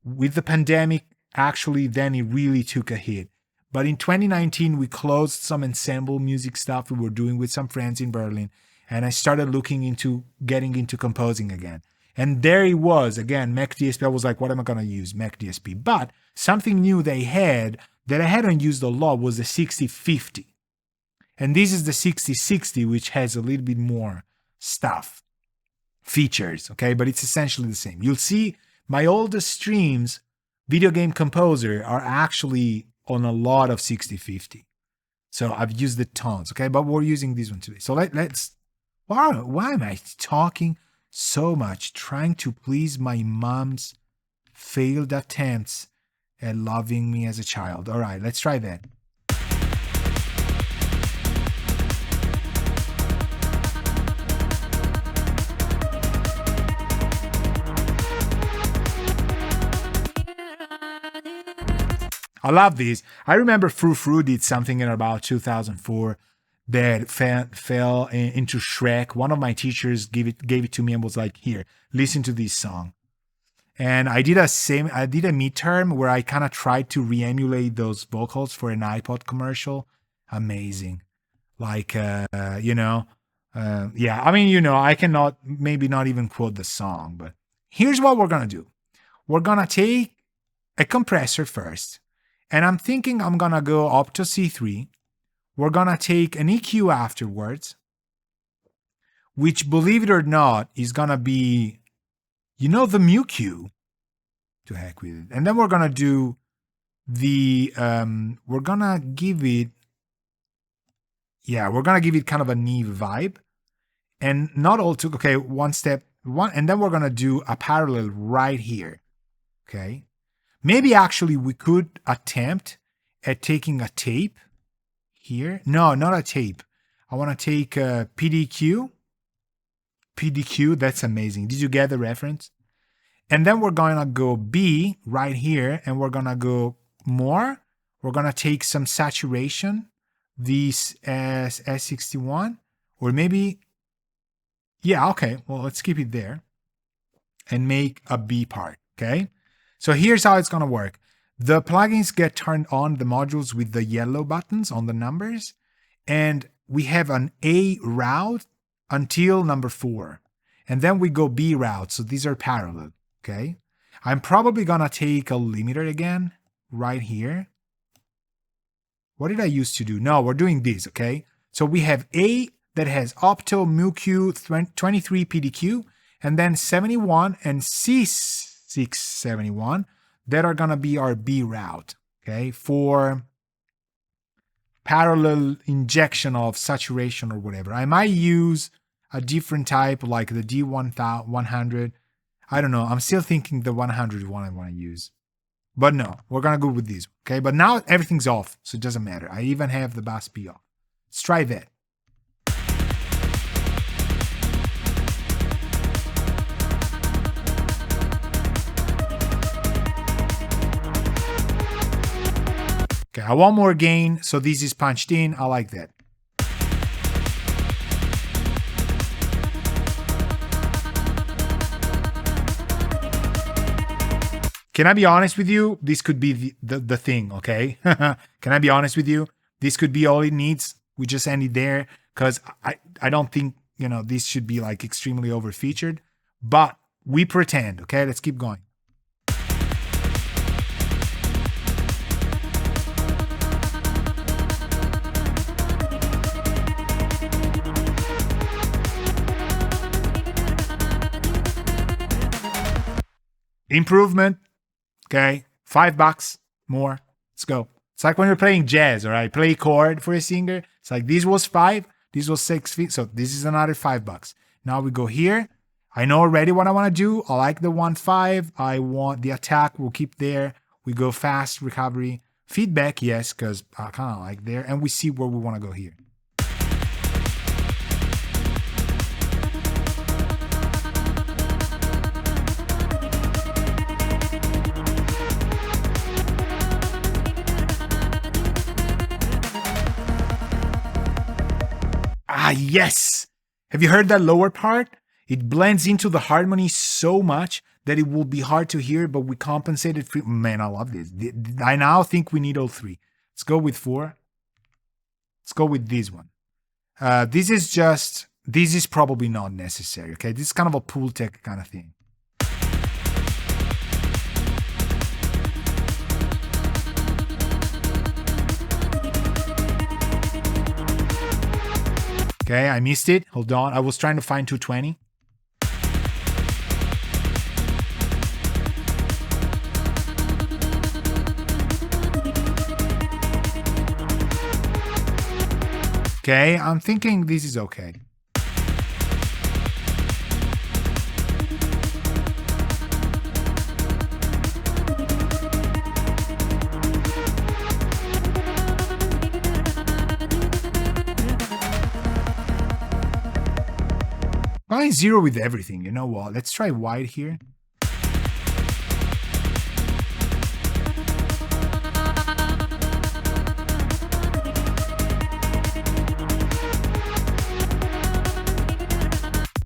with the pandemic, actually then it really took a hit. But in 2019, we closed some ensemble music stuff we were doing with some friends in Berlin, and I started looking into getting into composing again. And there it was, again, McDSP. I was like, what am I going to use? McDSP. But something new they had that I hadn't used a lot was the 6050. And this is the 6060, which has a little bit more stuff, features, okay? But it's essentially the same. You'll see my oldest streams, Video Game Composer, are actually on a lot of 6050. So I've used it tons, okay? But we're using this one today. So let's, why am I talking so much, trying to please my mom's failed attempts at loving me as a child? All right, let's try that. I love these. I remember Frou did something in about 2004 that fell into Shrek. One of my teachers gave it to me and was like, "Here, listen to this song." And I did a midterm where I kind of tried to re-emulate those vocals for an iPod commercial. Amazing. Like, yeah. I mean, I cannot, maybe not even quote the song, but here's what we're going to do. We're going to take a compressor first. And I'm thinking I'm going to go up to C3. We're going to take an EQ afterwards, which, believe it or not, is going to be, the MuQ. To heck with it. And then we're going to do we're going to give it kind of a Neve vibe. And not all to, okay, one, and then we're going to do a parallel right here. Okay. Maybe actually we could attempt at taking a tape here. No, not a tape. I want to take a PDQ. PDQ, that's amazing. Did you get the reference? And then we're going to go B right here, and we're going to go more. We're going to take some saturation, this as S61, or maybe, yeah, okay. Well, let's keep it there and make a B part, okay? So here's how it's going to work. The plugins get turned on, the modules with the yellow buttons on the numbers, and we have an A route until number 4. And then we go B route, so these are parallel, okay? I'm probably going to take a limiter again, right here. What did I used to do? No, we're doing this, okay? So we have A that has Opto, MuQ, 23 PDQ, and then 71 and C671 that are going to be our B route, okay, for parallel injection of saturation or whatever. I might use a different type like the D100. I don't know. I'm still thinking the 100 one I want to use. But no, we're going to go with these, okay? But now everything's off, so it doesn't matter. I even have the bass B off. Let's try that. Okay, I want more gain, so this is punched in. I like that. Can I be honest with you? This could be the thing, okay? Can I be honest with you? This could be all it needs. We just end it there because I don't think, this should be like extremely over-featured. But we pretend, okay? Let's keep going. Improvement. Okay, $5 more. Let's go. It's like when you're playing jazz, all right? Play a chord for a singer. It's like this was 5, this was 6 feet. So this is another $5. Now we go here. I know already what I want to do. I like the 1.5. I want the attack. We'll keep there. We go fast recovery. Feedback, yes, because I kind of like there. And we see where we want to go here. Ah, yes! Have you heard that lower part? It blends into the harmony so much that it will be hard to hear, but we compensated for... Man, I love this. I now think we need all 3. Let's go with 4. Let's go with this one. This is probably not necessary, okay? This is kind of a pool tech kind of thing. Okay, I missed it. Hold on. I was trying to find 220. Okay, I'm thinking this is okay. Going zero with everything. You know what? Let's try wide here.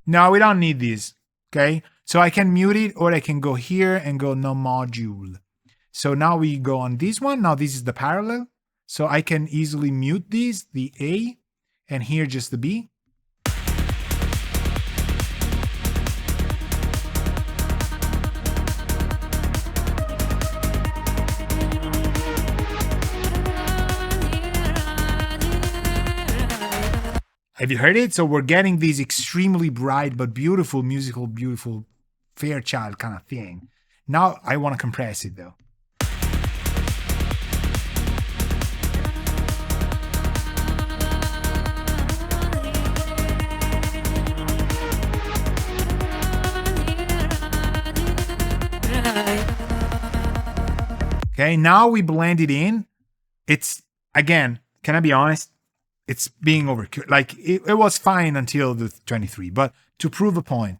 No, we don't need these. Okay, so I can mute it, or I can go here and go no module. So now we go on this one. Now this is the parallel. So I can easily mute these, the A, and here just the B. Have you heard it? So we're getting these extremely bright but beautiful, musical, beautiful Fairchild kind of thing. Now I want to compress it though. Okay, now we blend it in. It's, again, can I be honest? It's being overkill. Like, it was fine until the 23, but to prove a point.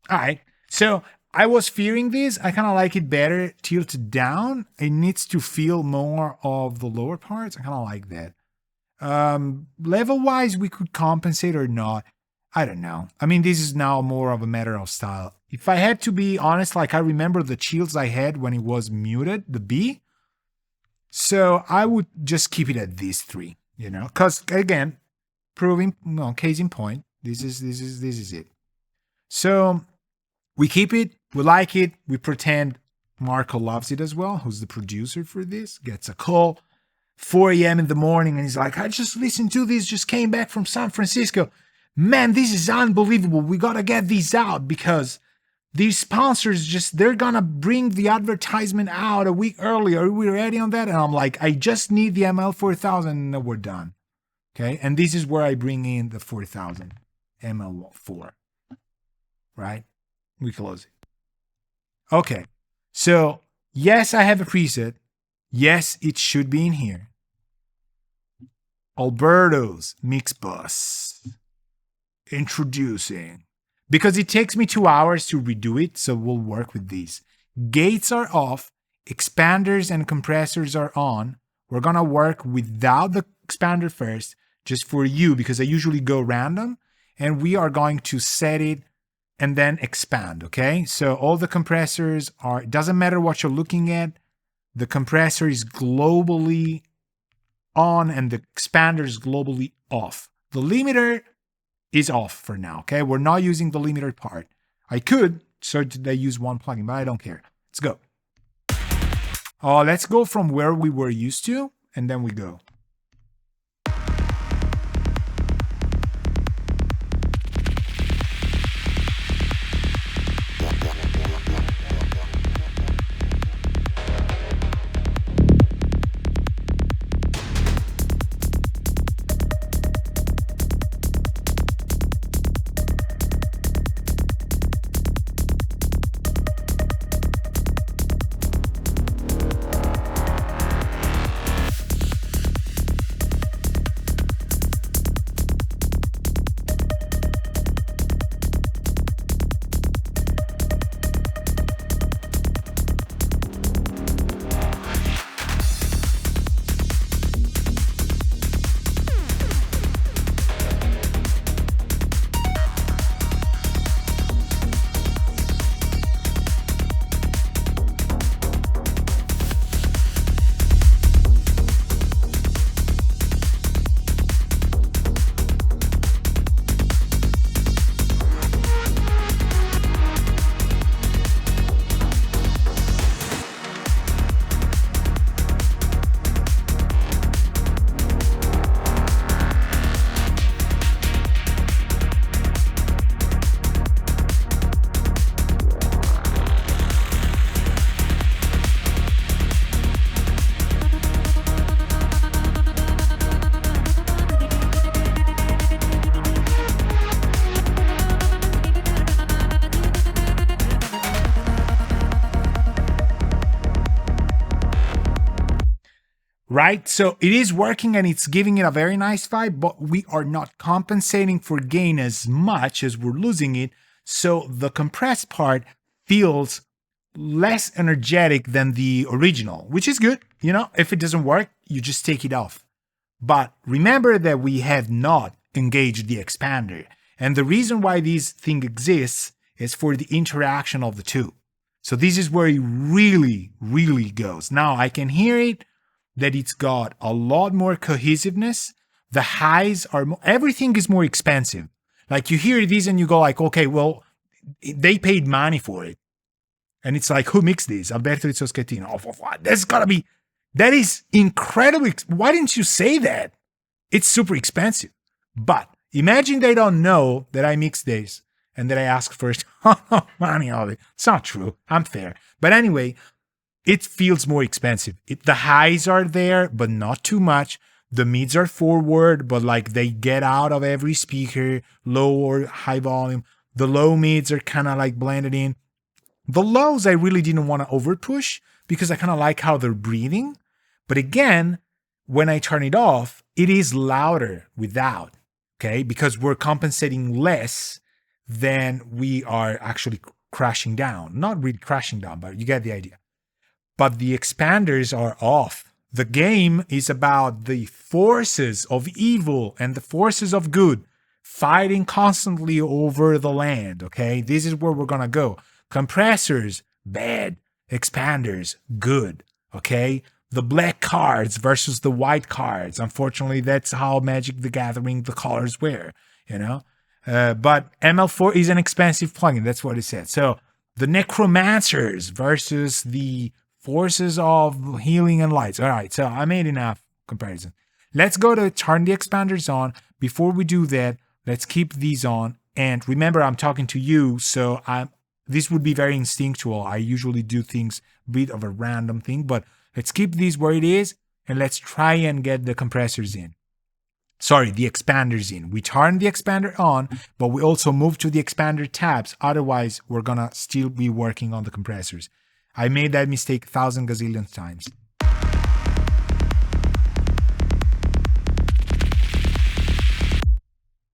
All right, so I was fearing this. I kind of like it better tilted down. It needs to feel more of the lower parts. I kind of like that. Level-wise, we could compensate or not. I don't know. I mean, this is now more of a matter of style. If I had to be honest, like I remember the chills I had when it was muted, the B. So I would just keep it at these three, you know, because again, proving, no, case in point, this is it. So we keep it, we like it, we pretend Marco loves it as well, who's the producer for this, gets a call 4 a.m. in the morning, and he's like, I just listened to this, just came back from San Francisco. Man, this is unbelievable. We got to get these out because these sponsors just, they're going to bring the advertisement out a week earlier. Are we ready on that? And I'm like, I just need the ML4000 and we're done. Okay. And this is where I bring in the 4000 ML4, right? We close it. Okay. So yes, I have a preset. Yes, it should be in here. Alberto's Mix Bus. Introducing. Because it takes me 2 hours to redo it, so we'll work with these. Gates are off. Expanders and compressors are on. We're going to work without the expander first, just for you, because I usually go random. And we are going to set it and then expand, okay? So all the compressors are, it doesn't matter what you're looking at. The compressor is globally on and the expander is globally off. The limiter is off for now, okay? We're not using the limiter part. I could, so they use one plugin, but I don't care. Let's go. Let's go from where we were used to, and then we go. right? So it is working and it's giving it a very nice vibe, but we are not compensating for gain as much as we're losing it. So the compressed part feels less energetic than the original, which is good. You know, if it doesn't work, you just take it off. But remember that we have not engaged the expander. And the reason why this thing exists is for the interaction of the two. So this is where it really, really goes. Now I can hear it, that it's got a lot more cohesiveness. The highs are, everything is more expensive. Like you hear this and you go like, okay, well, they paid money for it. And it's like, who mixed this? Alberto Rizzo Schettino. Oh, that's gotta be, that is incredibly, why didn't you say that? It's super expensive. But imagine they don't know that I mixed this and that I ask first, money of it. It's not true. I'm fair. But anyway, it feels more expensive. The highs are there, but not too much. The mids are forward, but like they get out of every speaker, low or high volume. The low mids are kind of like blended in. The lows I really didn't want to over push because I kind of like how they're breathing. But again, when I turn it off, it is louder without, okay? Because we're compensating less than we are actually crashing down. Not really crashing down, but you get the idea. But the expanders are off. The game is about the forces of evil and the forces of good fighting constantly over the land, okay? This is where we're gonna go. Compressors, bad. Expanders, good, okay? The black cards versus the white cards. Unfortunately, that's how Magic the Gathering, the colors were, you know? But ML4 is an expensive plugin. That's what it said. So the Necromancers versus the forces of healing and lights. All right, so I made enough comparison. Let's go to turn the expanders on. Before we do that, let's keep these on. And remember, I'm talking to you, so this would be very instinctual. I usually do things a bit of a random thing, but let's keep these where it is, and let's try and get the compressors in. Sorry, the expanders in. We turn the expander on, but we also move to the expander tabs. Otherwise, we're gonna still be working on the compressors. I made that mistake 1,000 gazillion times.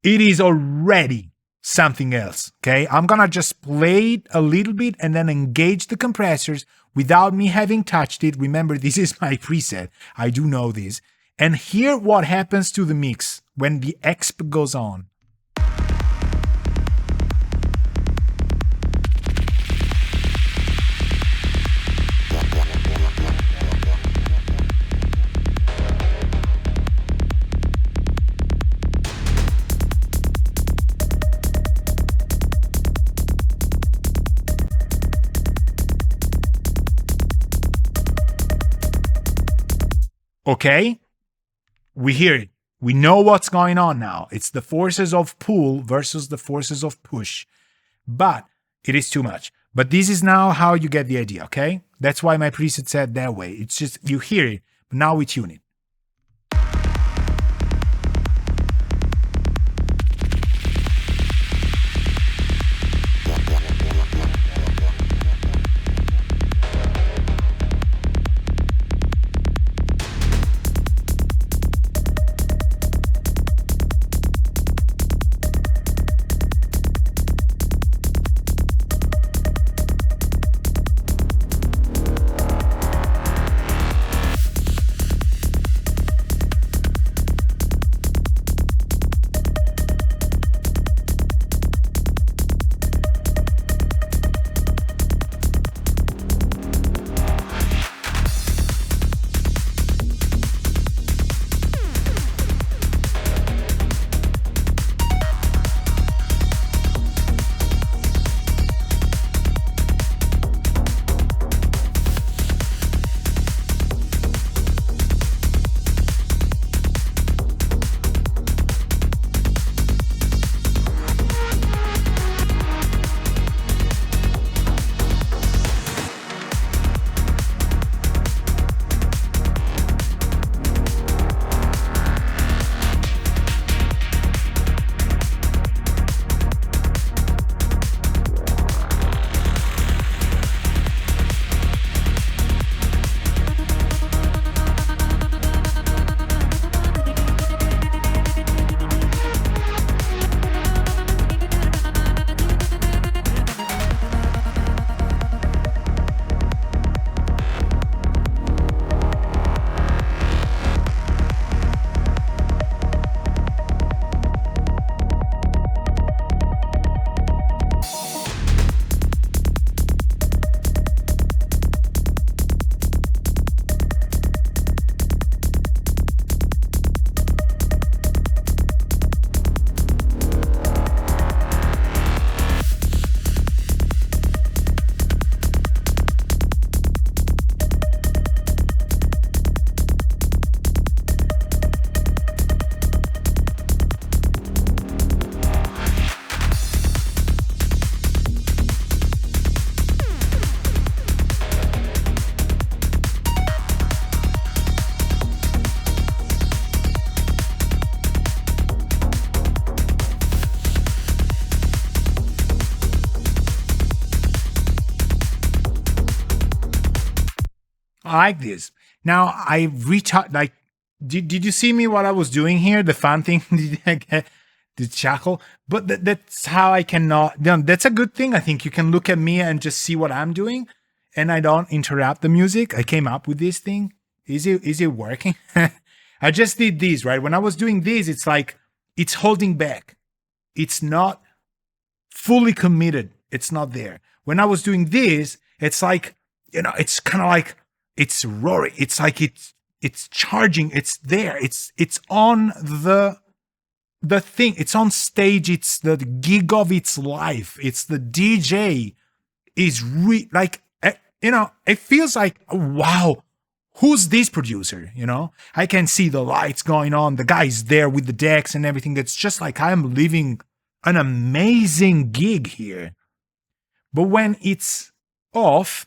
It is already something else, okay? I'm gonna just play it a little bit and then engage the compressors without me having touched it. Remember, this is my preset. I do know this. And hear what happens to the mix when the exp goes on. Okay? We hear it. We know what's going on now. It's the forces of pull versus the forces of push. But it is too much. But this is now how you get the idea, okay? That's why my preset said that way. It's just, you hear it, but now we tune it. like this. Now I retouch like did you see me what I was doing here? The fun thing did I get the chuckle? But that's how I cannot that's a good thing. I think you can look at me and just see what I'm doing and I don't interrupt the music. I came up with this thing. Is it working? I just did this, right? When I was doing this, it's like it's holding back. It's not fully committed. It's not there. When I was doing this, it's like, it's kind of like it's roaring. It's like it's charging. It's there. It's on the thing. It's on stage. It's the gig of its life. It's the DJ is like, it feels like, wow, who's this producer? I can see the lights going on. The guy's there with the decks and everything. It's just like I'm living an amazing gig here. But when it's off,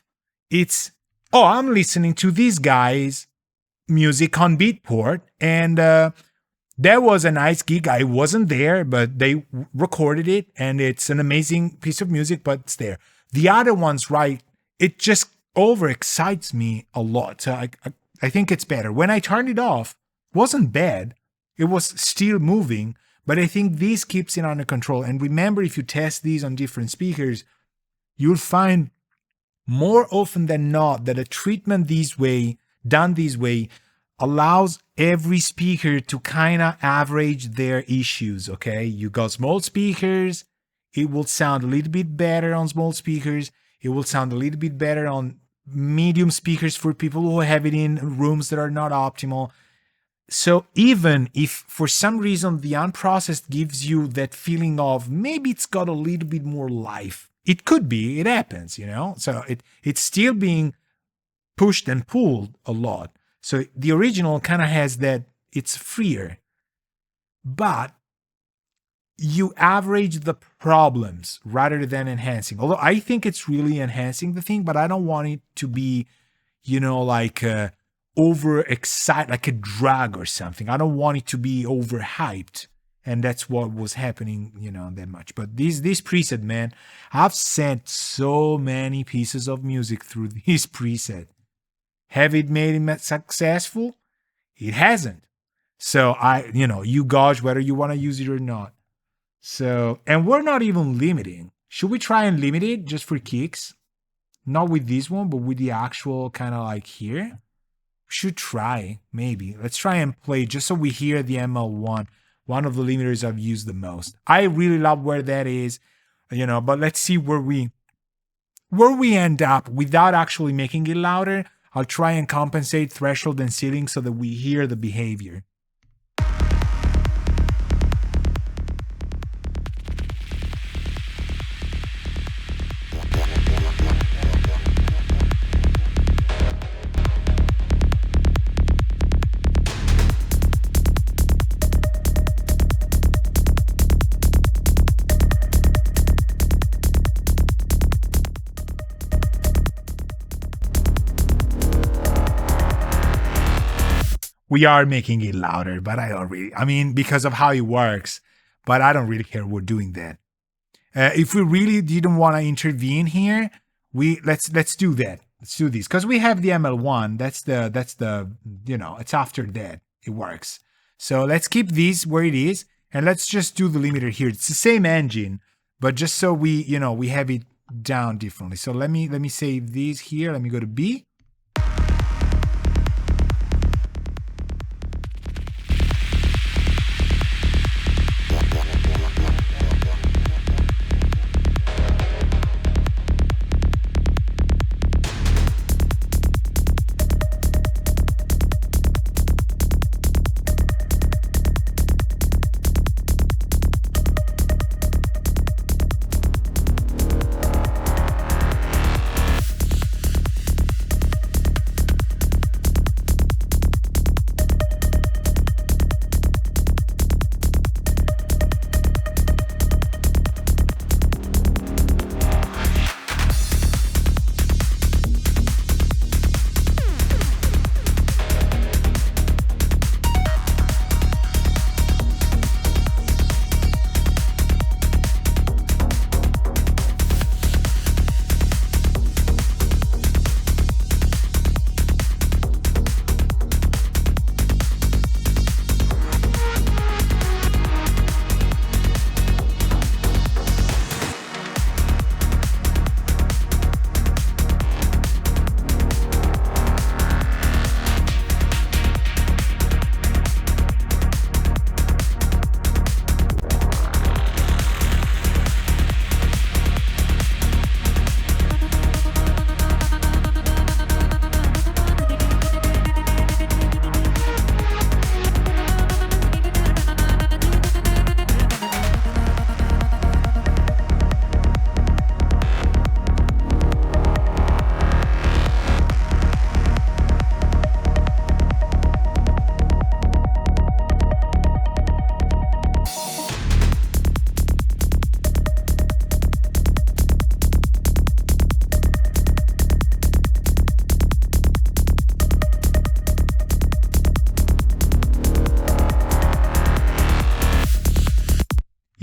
it's, I'm listening to these guys' music on Beatport. And that was a nice gig. I wasn't there, but they recorded it. And it's an amazing piece of music, but it's there. The other ones, right, it just overexcites me a lot. So I think it's better. When I turned it off, it wasn't bad. It was still moving. But I think this keeps it under control. And remember, if you test these on different speakers, you'll find more often than not that a treatment done this way, allows every speaker to kind of average their issues, okay? You got small speakers, it will sound a little bit better on small speakers. It will sound a little bit better on medium speakers for people who have it in rooms that are not optimal. So even if for some reason the unprocessed gives you that feeling of maybe it's got a little bit more life, it could be, it happens, So it's still being pushed and pulled a lot. So the original kind of has that, it's freer. But you average the problems rather than enhancing. Although I think it's really enhancing the thing, but I don't want it to be, like overexcited, like a drug or something. I don't want it to be overhyped. And that's what was happening, that much. But this preset, man, I've sent so many pieces of music through this preset. Have it made it successful? It hasn't. So you gauge whether you want to use it or not. So, and we're not even limiting. Should we try and limit it just for kicks? Not with this one, but with the actual kind of like here. Should try, maybe. Let's try and play just so we hear the ML1. One of the limiters I've used the most. I really love where that is, but let's see where we end up without actually making it louder. I'll try and compensate threshold and ceiling so that we hear the behavior. We are making it louder, but because of how it works, but I don't really care we're doing that. If we really didn't want to intervene here, let's do that. Let's do this. Because we have the ML1, that's the it's after that. It works. So let's keep this where it is, and let's just do the limiter here. It's the same engine, but just so we have it down differently. So let me save these here. Let me go to B.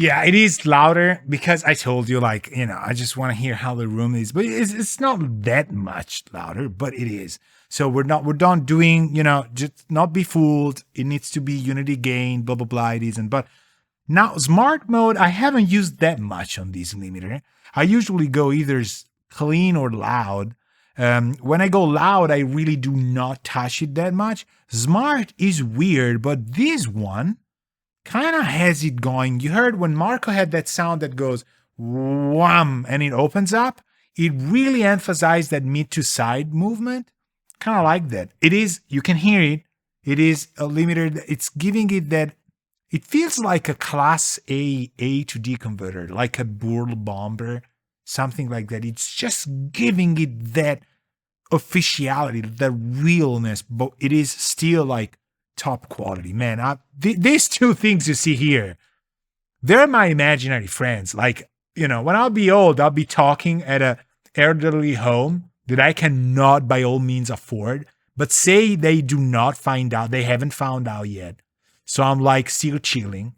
Yeah, it is louder because I told you, like, I just want to hear how the room is, but it's not that much louder, but it is. So we're not doing, just not be fooled. It needs to be unity gain, blah, blah, blah. It isn't. But now smart mode, I haven't used that much on this limiter. I usually go either clean or loud. When I go loud, I really do not touch it that much. Smart is weird, but this one kind of has it going. You heard when Marco had that sound that goes wham and it opens up. It really emphasized that mid to side movement. Kind of like that. It is, you can hear it. It is a limiter. It's giving it that, it feels like a class A to D converter, like a Burl Bomber, something like that. It's just giving it that officiality, the realness, but it is still like top quality, man. These two things you see here, they're my imaginary friends. Like, when I'll be old, I'll be talking at a elderly home that I cannot by all means afford, but say they do not find out, they haven't found out yet. So I'm like still chilling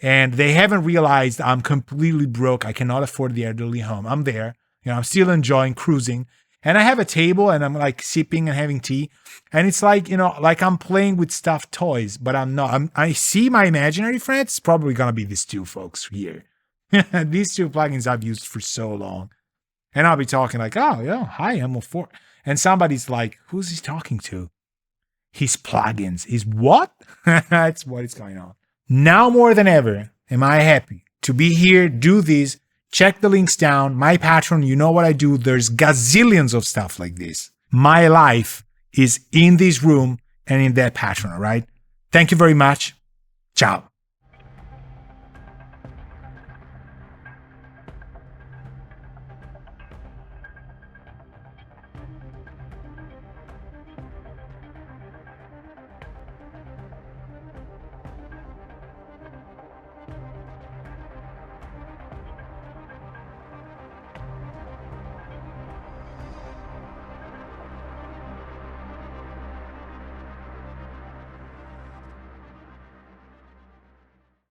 and they haven't realized I'm completely broke. I cannot afford the elderly home. I'm there, I'm still enjoying cruising. And I have a table and I'm like sipping and having tea. And it's like, like I'm playing with stuffed toys, but I'm not. I see my imaginary friends. It's probably going to be these two folks here. These two plugins I've used for so long. And I'll be talking like, oh, yeah, hi, I'm a 4. And somebody's like, who's he talking to? His plugins. His what? That's what is going on. Now more than ever, am I happy to be here, do this. Check the links down. My Patreon, you know what I do. There's gazillions of stuff like this. My life is in this room and in that Patreon, all right? Thank you very much. Ciao.